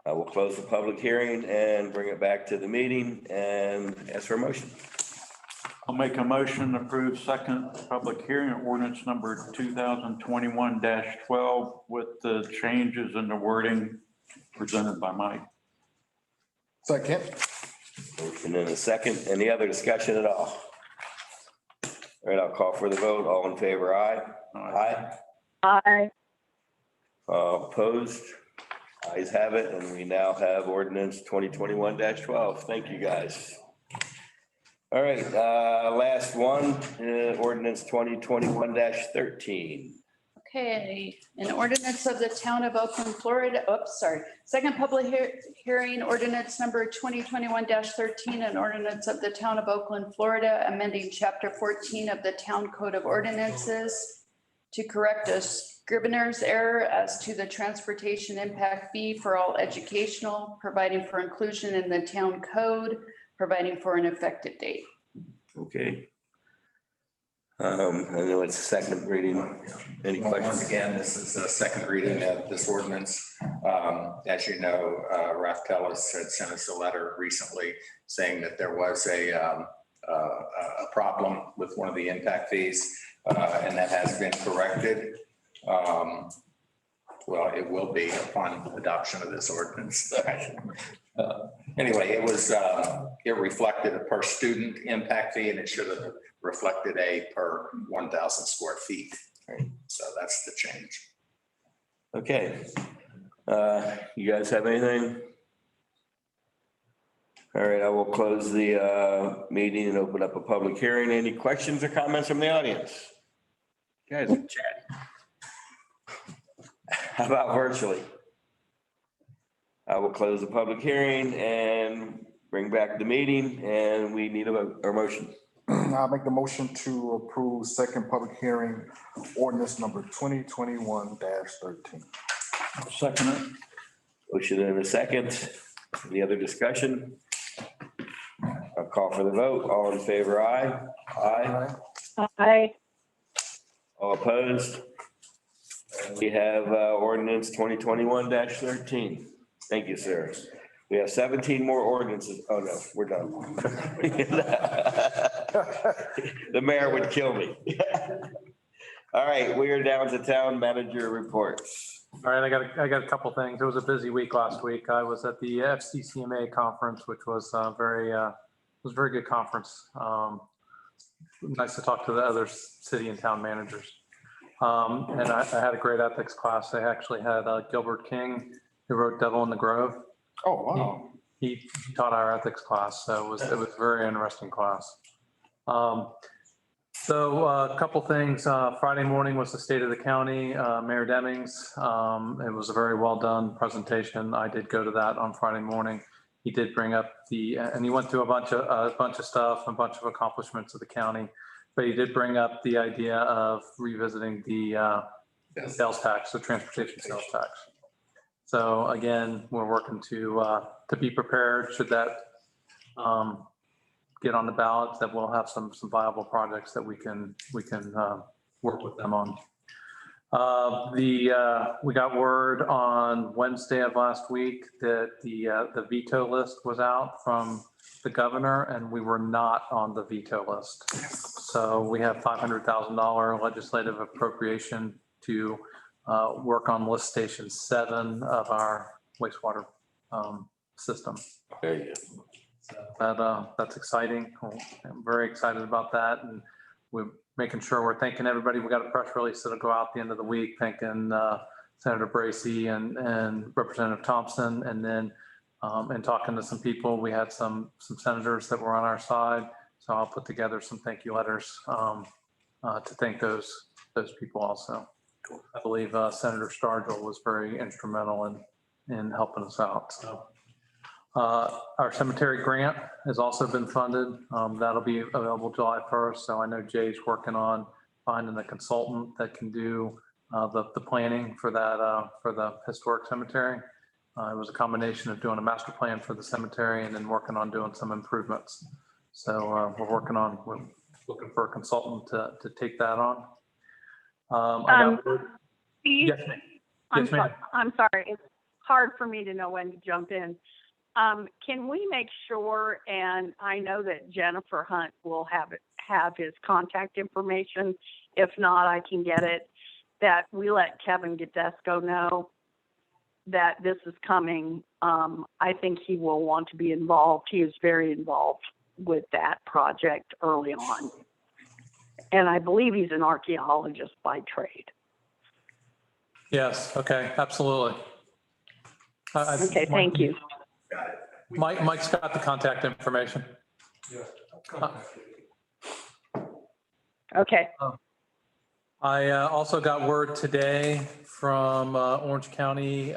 I will close the public hearing and bring it back to the meeting and ask for a motion. I'll make a motion to approve second public hearing ordinance number 2021-12 with the changes in the wording presented by Mike. Second. Motion in a second. Any other discussion at all? All right, I'll call for the vote. All in favor, aye. Aye. Aye. Opposed? Ayes have it, and we now have ordinance 2021-12. Thank you, guys. All right, last one, ordinance 2021-13. Okay, an ordinance of the town of Oakland, Florida, second public hearing, ordinance number 2021-13, an ordinance of the town of Oakland, Florida, amending chapter 14 of the town code of ordinances to correct a scrivener's error as to the transportation impact fee for all educational, providing for inclusion in the town code, providing for an effective date. Okay. I know it's a second reading. Any Well, questions? once again, this is a second reading of this ordinance. As you know, Ralph Tellis had sent us a letter recently saying that there was a problem with one of the impact fees, and that has been corrected. Well, it will be upon adoption of this ordinance. Anyway, it reflected a per student impact fee, and it should have reflected a per 1,000 square feet. So that's the change. Okay. You guys have anything? All right, I will close the meeting and open up a public hearing. Any questions or comments from the audience? Guys, chat. How about virtually? I will close the public hearing and bring back the meeting, and we need a motion. I'll make the motion to approve second public hearing ordinance number 2021-13. Second it. Motion in a second. Any other discussion? I'll call for the vote. All in favor, aye. Aye. Aye. All opposed? We have ordinance 2021-13. Thank you, sir. We have 17 more ordinances. Oh, no, we're done. The mayor would kill me. All right, we are down to town manager reports. All right, I got a couple things. It was a busy week last week. I was at the FCCMA conference, which was a very good conference. Nice to talk to the other city and town managers. And I had a great ethics class. I actually had Gilbert King, who wrote Devil in the Grove. Oh, wow. He taught our ethics class, so it was a very interesting class. So a couple things. Friday morning was the state of the county, Mayor Demings. It was a very well done presentation. I did go to that on Friday morning. He did bring up and he went through a bunch of stuff, a bunch of accomplishments of the county, but he did bring up the idea of revisiting the sales tax, the transportation sales tax. So again, we're working to be prepared should that get on the ballot, that we'll have some viable projects that we can work with them on. We got word on Wednesday of last week that the veto list was out from the governor, and we were not on the veto list. So we have $500,000 legislative appropriation to work on lift station 7 of our wastewater system. There you So that's exciting. I'm very excited about that, and we're making sure we're thanking everybody. We got a press release that'll go out at the end of the week, thanking Senator Bracy and Representative Thompson, and then and talking to some people. We had some senators that were on our side, so I'll put together some thank you letters to thank those people also. I believe Senator Stargell was very instrumental in helping us out. So our cemetery grant has also been funded. That'll be available July 1st. So I know Jay's working on finding a consultant that can do the planning for that for the historic cemetery. It was a combination of doing a master plan for the cemetery and then working on doing some improvements. So we're looking for a consultant to take that on. Steve, Yes, ma'am. I'm sorry. It's hard for me to know when to jump in. Can we make sure, and I know that Jennifer Hunt will have his contact information. If not, I can get it, that we let Kevin Gadesco know that this is coming. I think he will want to be involved. He is very involved with that project early on. And I believe he's an archaeologist by trade. Yes. Okay. Absolutely. Okay. Thank you. Mike's got the contact information. Okay. I also got word today from Orange County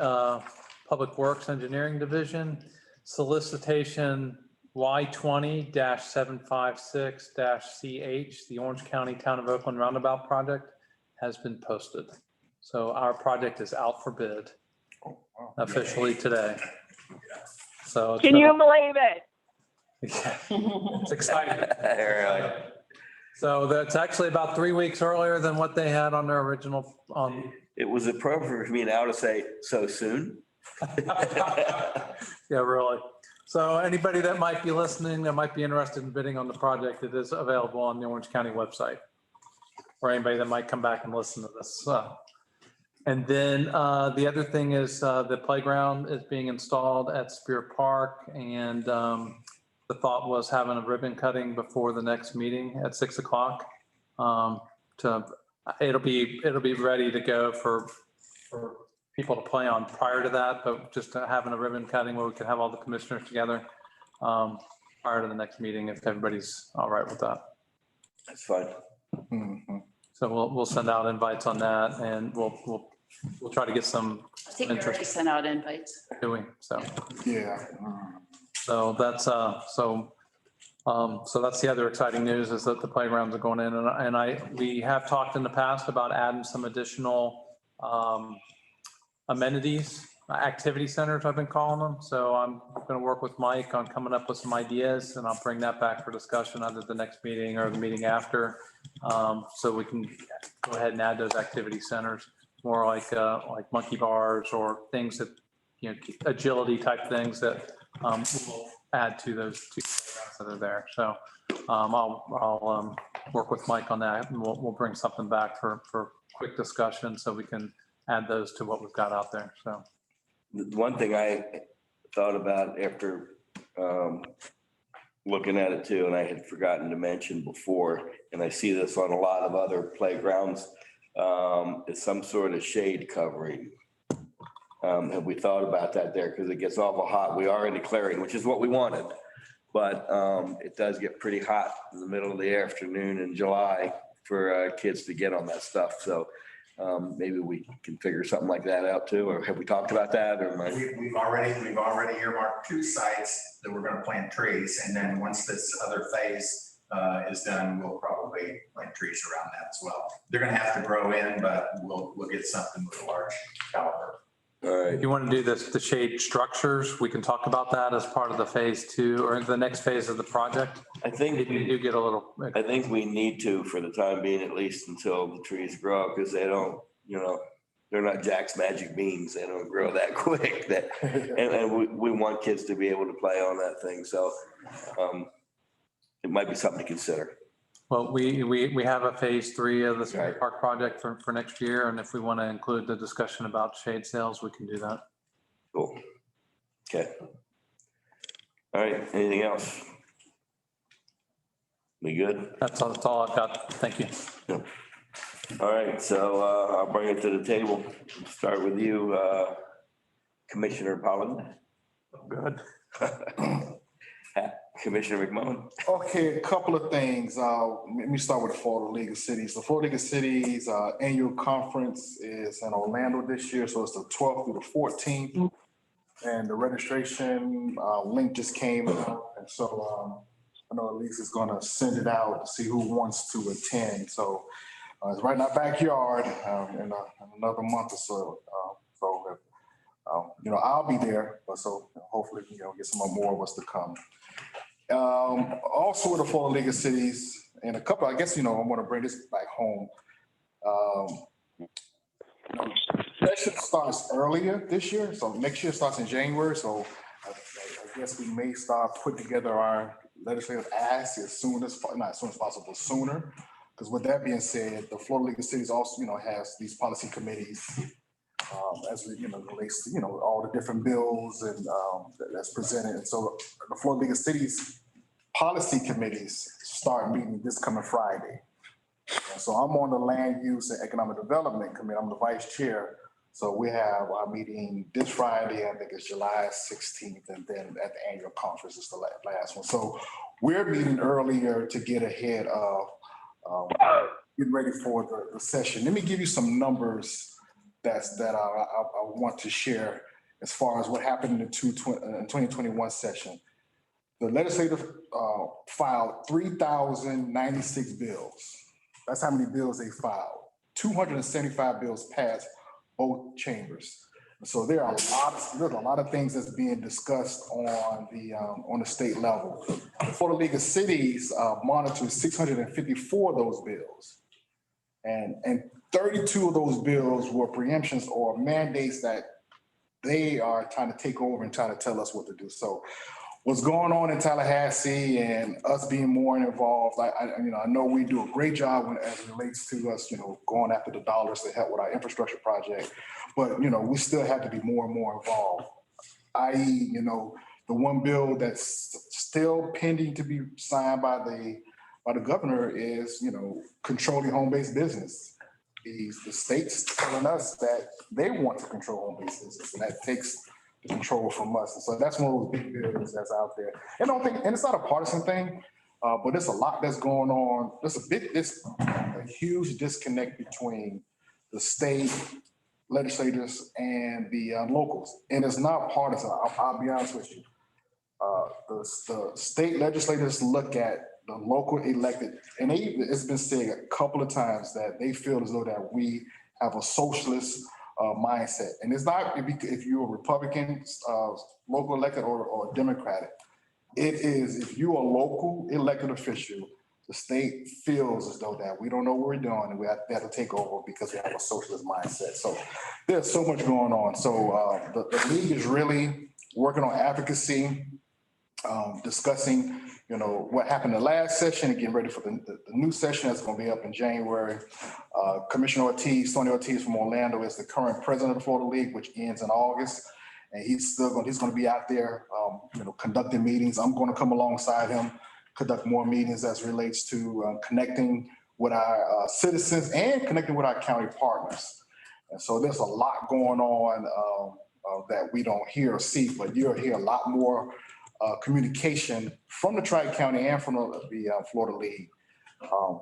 Public Works Engineering Division, solicitation Y20-756-CH, the Orange County Town of Oakland Roundabout Project, has been posted. So our project is out for bid officially today. So Can you believe it? Yeah, it's exciting. Really? So that's actually about 3 weeks earlier than what they had on their original. It was appropriate for me now to say, so soon? Yeah, really. So anybody that might be listening, that might be interested in bidding on the project, it is available on the Orange County website. Or anybody that might come back and listen to this. And then the other thing is the playground is being installed at Spear Park. And the thought was having a ribbon cutting before the next meeting at 6 o'clock. It'll be ready to go for people to play on prior to that, but just having a ribbon cutting where we can have all the commissioners together prior to the next meeting, if everybody's all right with that. That's fine. So we'll send out invites on that, and we'll try to get some I think we already sent out invites. doing, so. Yeah. So that's, so that's the other exciting news, is that the playgrounds are going in, and we have talked in the past about adding some additional amenities, activity centers, I've been calling them. So I'm going to work with Mike on coming up with some ideas, and I'll bring that back for discussion either the next meeting or the meeting after. So we can go ahead and add those activity centers, more like monkey bars or things that, agility type things that we'll add to those two playgrounds that are there. So I'll work with Mike on that, and we'll bring something back for quick discussion so we can add those to what we've got out there. So The one thing I thought about after looking at it too, and I had forgotten to mention before, and I see this on a lot of other playgrounds, is some sort of shade covering. Have we thought about that there? Because it gets awful hot. We are in the clearing, which is what we wanted. But it does get pretty hot in the middle of the afternoon in July for kids to get on that stuff. So maybe we can figure something like that out too, or have we talked about that? Or We've already earmarked 2 sites that we're going to plant trees. And then once this other phase is done, we'll probably plant trees around that as well. They're going to have to grow in, but we'll get something with a large caliber. All right. if you want to do this, the shade structures, we can talk about that as part of the phase 2 or the next phase of the project. I think If you do get a little. I think we need to for the time being, at least until the trees grow, because they don't, they're not Jack's Magic Beans. They don't grow that quick. And we want kids to be able to play on that thing. So it might be something to consider. Well, we have a phase 3 of the Spear Park project for next year. And if we want to include the discussion about shade sales, we can do that. Cool. Okay. All right. Anything else? We good? That's all I've got. Thank you. All right. So I'll bring it to the table. Start with you, Commissioner Pollan. Good. Commissioner McMullen. Okay, a couple of things. Let me start with the Florida League of Cities. The Florida League of Cities annual conference is in Orlando this year, so it's the 12th through the 14th. And the registration link just came out, and so I know Elise is gonna send it out to see who wants to attend. So it's right in our backyard in another month or so. I'll be there, but so hopefully, get some more of us to come. Also with the Florida League of Cities and a couple, I guess, I want to bring this back home. Session starts earlier this year, so next year starts in January. So I guess we may start putting together our legislative asks not as soon as possible, sooner. Because with that being said, the Florida League of Cities also, has these policy committees as we, relates to, all the different bills and that's presented. And so the Florida League of Cities policy committees start meeting this coming Friday. And so I'm on the Land Use and Economic Development Committee. I'm the vice chair. So we have our meeting this Friday, I think it's July 16th, and then at the annual conference is the last one. So we're meeting earlier to get ahead of getting ready for the session. Let me give you some numbers that I want to share as far as what happened in the 2021 session. The legislature filed 3,096 bills. That's how many bills they filed. 275 bills passed both chambers. So there's a lot of things that's being discussed on the state level. The Florida League of Cities monitors 654 of those bills. And 32 of those bills were preemptions or mandates that they are trying to take over and trying to tell us what to do. So what's going on in Tallahassee and us being more involved, I know we do a great job as it relates to us, going after the dollars to help with our infrastructure project, but, we still have to be more and more involved. I.e., the one bill that's still pending to be signed by the governor is, controlling home-based business. The state's telling us that they want to control home-based business, and that takes the control from us. And so that's one of those big bills that's out there. And it's not a partisan thing, but there's a lot that's going on. There's a huge disconnect between the state legislators and the locals, and it's not partisan. I'll be honest with you. The state legislators look at the local elected, and it's been said a couple of times that they feel as though that we have a socialist mindset. And it's not if you're a Republican, local elected or Democratic. It is if you're a local elected official, the state feels as though that we don't know what we're doing and we have to take over because we have a socialist mindset. So there's so much going on. So the league is really working on advocacy, discussing, what happened in the last session and getting ready for the new session that's going to be up in January. Commissioner Tony Ortiz from Orlando is the current president of the Florida League, which ends in August. And he's going to be out there, conducting meetings. I'm going to come alongside him, conduct more meetings as relates to connecting with our citizens and connecting with our county partners. And so there's a lot going on that we don't hear or see, but you'll hear a lot more communication from the Tri-County and from the Florida League,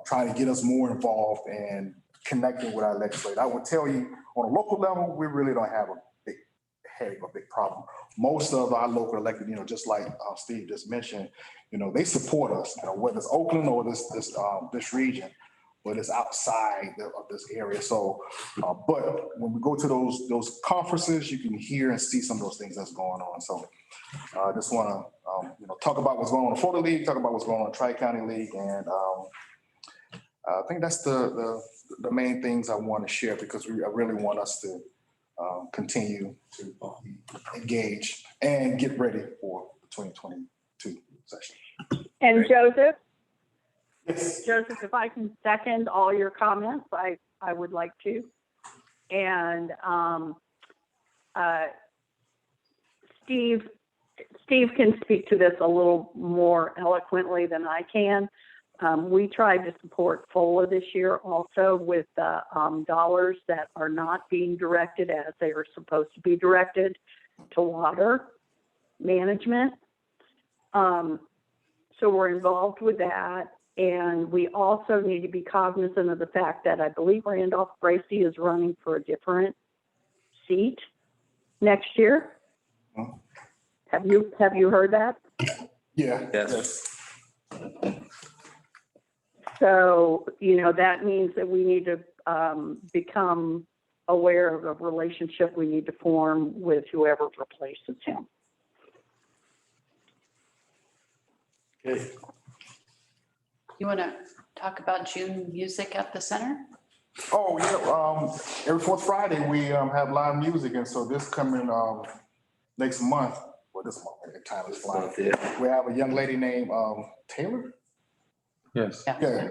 trying to get us more involved and connecting with our legislators. I would tell you, on a local level, we really don't have a big problem. Most of our local elected, just like Steve just mentioned, they support us, whether it's Oakland or this region, but it's outside of this area. So, but when we go to those conferences, you can hear and see some of those things that's going on. So I just want to, talk about what's going on in the Florida League, talk about what's going on in the Tri-County League. And I think that's the main things I want to share because I really want us to continue to engage and get ready for the 2022 session. And Joseph? Yes. Joseph, if I can second all your comments, I would like to. And Steve can speak to this a little more eloquently than I can. We tried to support FOLA this year also with dollars that are not being directed as they are supposed to be directed to water management. So we're involved with that. And we also need to be cognizant of the fact that I believe Randolph Gracie is running for a different seat next year. Oh. Have you heard that? Yeah. Yes. So, that means that we need to become aware of the relationship we need to form with whoever replaces him. Okay. You want to talk about June music at the center? Oh, yeah. Every fourth Friday, we have live music. And so this coming next month, this month, time is flying. We have a young lady named Taylor. Yes. Yeah.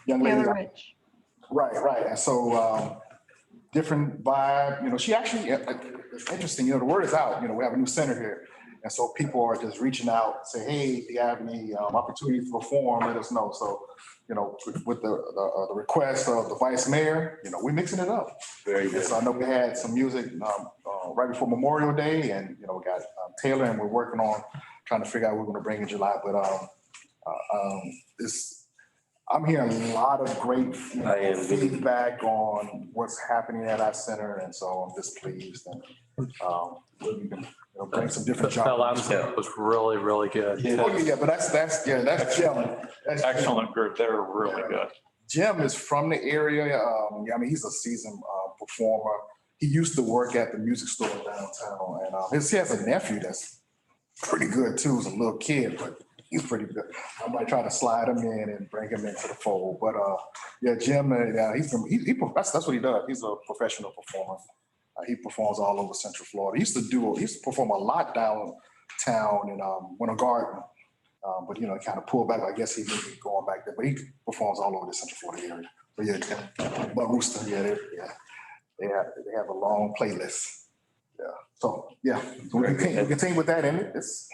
Young lady. Taylor Rich. Right. And so different vibe, she actually, it's interesting, the word is out, we have a new center here. And so people are just reaching out, say, hey, if you have any opportunity to perform, let us know. So, with the request of the vice mayor, we're mixing it up. Very good. So I know we had some music right before Memorial Day and, we got Taylor and we're working on trying to figure out what we're going to bring in July. But I'm hearing a lot of great I am. feedback on what's happening at our center, and so I'm just pleased and we can, bring some different That last jobs. one was really, really good. Oh, yeah, but that's Jim. That's Excellent group. They're really good. Jim is from the area. I mean, he's a seasoned performer. He used to work at the music store downtown, and he has a nephew that's pretty good too. He's a little kid, but he's pretty good. I might try to slide him in and bring him into the fold. But yeah, Jim, that's what he does. He's a professional performer. He performs all over Central Florida. He used to perform a lot downtown in Winter Garden. But kind of pulled back. I guess he's going back there, but he performs all over the Central Florida area. But yeah, but Rooster, they have a long playlist. Yeah. So yeah, we continue with that, and it's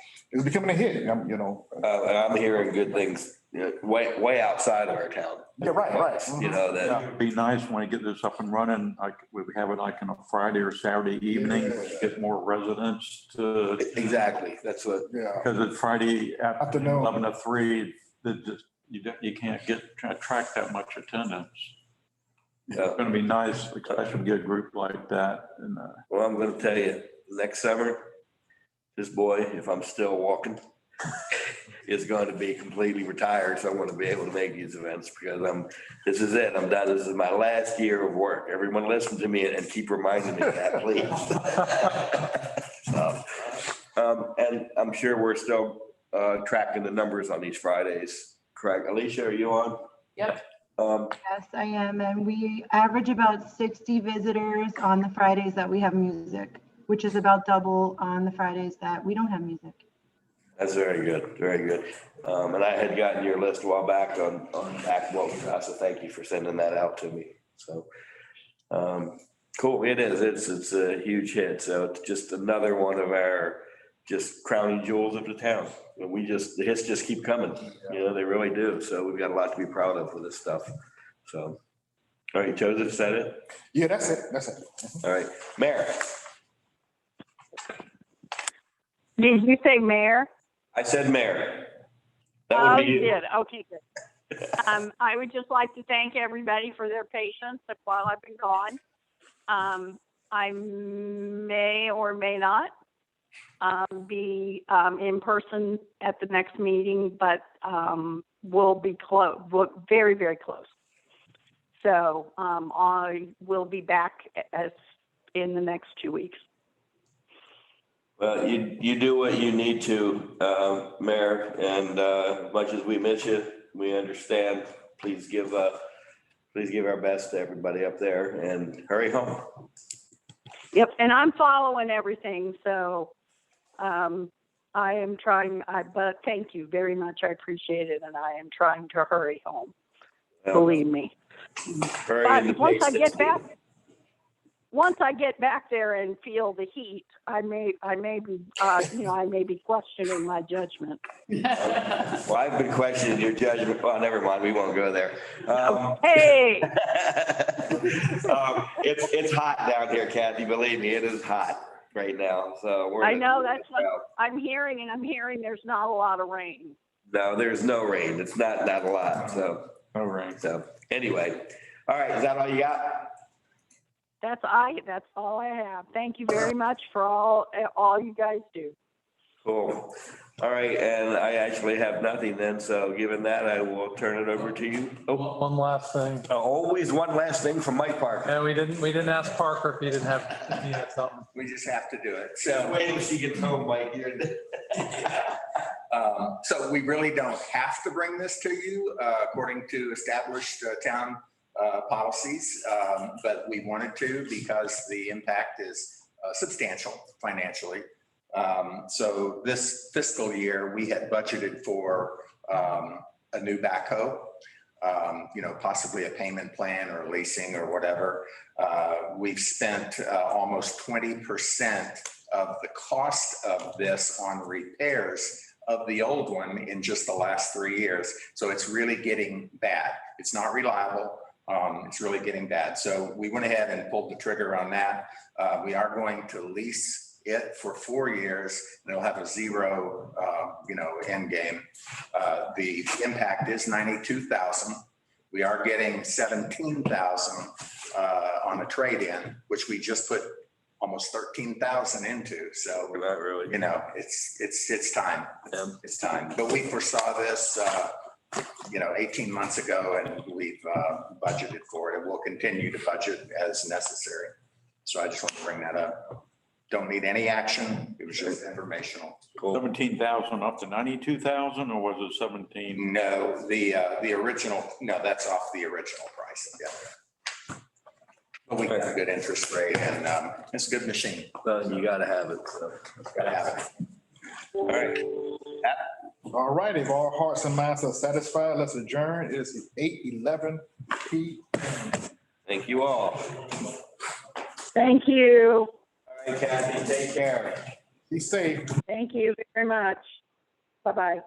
becoming a hit. And I'm hearing good things, way outside of our town. Yeah, right. That. It'd be nice when we get this up and running, like we have it like on a Friday or Saturday evening, get more residents to. Exactly. That's what. Yeah. Because it's Friday Afternoon. 11 to 3, you can't attract that much attendance. Yeah. It's going to be nice, especially to get a group like that. And Well, I'm going to tell you, next summer, this boy, if I'm still walking, is going to be completely retired. So I want to be able to make these events because this is it. I'm done. This is my last year of work. Everyone listen to me and keep reminding me of that, please. And I'm sure we're still tracking the numbers on these Fridays. Correct. Alicia, are you on? Yep. Yes, I am. And we average about 60 visitors on the Fridays that we have music, which is about double on the Fridays that we don't have music. That's very good. Very good. And I had gotten your list a while back on Acapulco, so thank you for sending that out to me. So cool. It is. It's a huge hit. So it's just another one of our just crowning jewels of the town. And the hits just keep coming. They really do. So we've got a lot to be proud of with this stuff. So, all right, Joseph, is that it? Yeah, that's it. All right, Mayor. Did you say mayor? I said mayor. That Oh, would be you did. Okay, good. I would just like to thank everybody for their patience while I've been gone. I may or may not be in person at the next meeting, but we'll be close, very, very close. So I will be back in the next 2 weeks. Well, you do what you need to, Mayor, and much as we miss you, we understand. Please give our best to everybody up there and hurry home. Yep, and I'm following everything, so I am trying, but thank you very much. I appreciate it, and I am trying to hurry home. Believe me. But once I get back there and feel the heat, I may be questioning my judgment. Well, I've been questioning your judgment. Well, never mind. We won't go there. Hey. It's hot down here, Kathy. Believe me, it is hot right now. So I know that's what I'm hearing, and I'm hearing there's not a lot of rain. No, there's no rain. It's not a lot. So no rain. So anyway, all right. Is that all you got? That's all I have. Thank you very much for all you guys do. Cool. All right, and I actually have nothing then. So given that, I will turn it over to you. Oh, one last thing. Always one last thing from Mike Parker. And we didn't ask Parker if he had something. We just have to do it. So wait till she gets home, Mike. So we really don't have to bring this to you according to established town policies, but we wanted to because the impact is substantial financially. So this fiscal year, we had budgeted for a new backhoe, possibly a payment plan or leasing or whatever. We've spent almost 20% of the cost of this on repairs of the old one in just the last 3 years. So it's really getting bad. It's not reliable. It's really getting bad. So we went ahead and pulled the trigger on that. We are going to lease it for 4 years, and it'll have a zero, end game. The impact is 92,000. We are getting 17,000 on a trade-in, which we just put almost 13,000 into. So, Not really. it's time. Yeah. It's time. But we foresaw this, 18 months ago, and we've budgeted for it. And we'll continue to budget as necessary. So I just want to bring that up. Don't need any action. It was just informational. 17,000 up to 92,000, or was it 17? No, the original, no, that's off the original price. Yeah. But we got a good interest rate, and it's a good machine. Well, you gotta have it, so. Gotta have it. All right. All right, if all hearts and minds are satisfied, let's adjourn. It is 8:11 p.m. Thank you all. Thank you. All right, Kathy, take care. Be safe. Thank you very much. Bye-bye.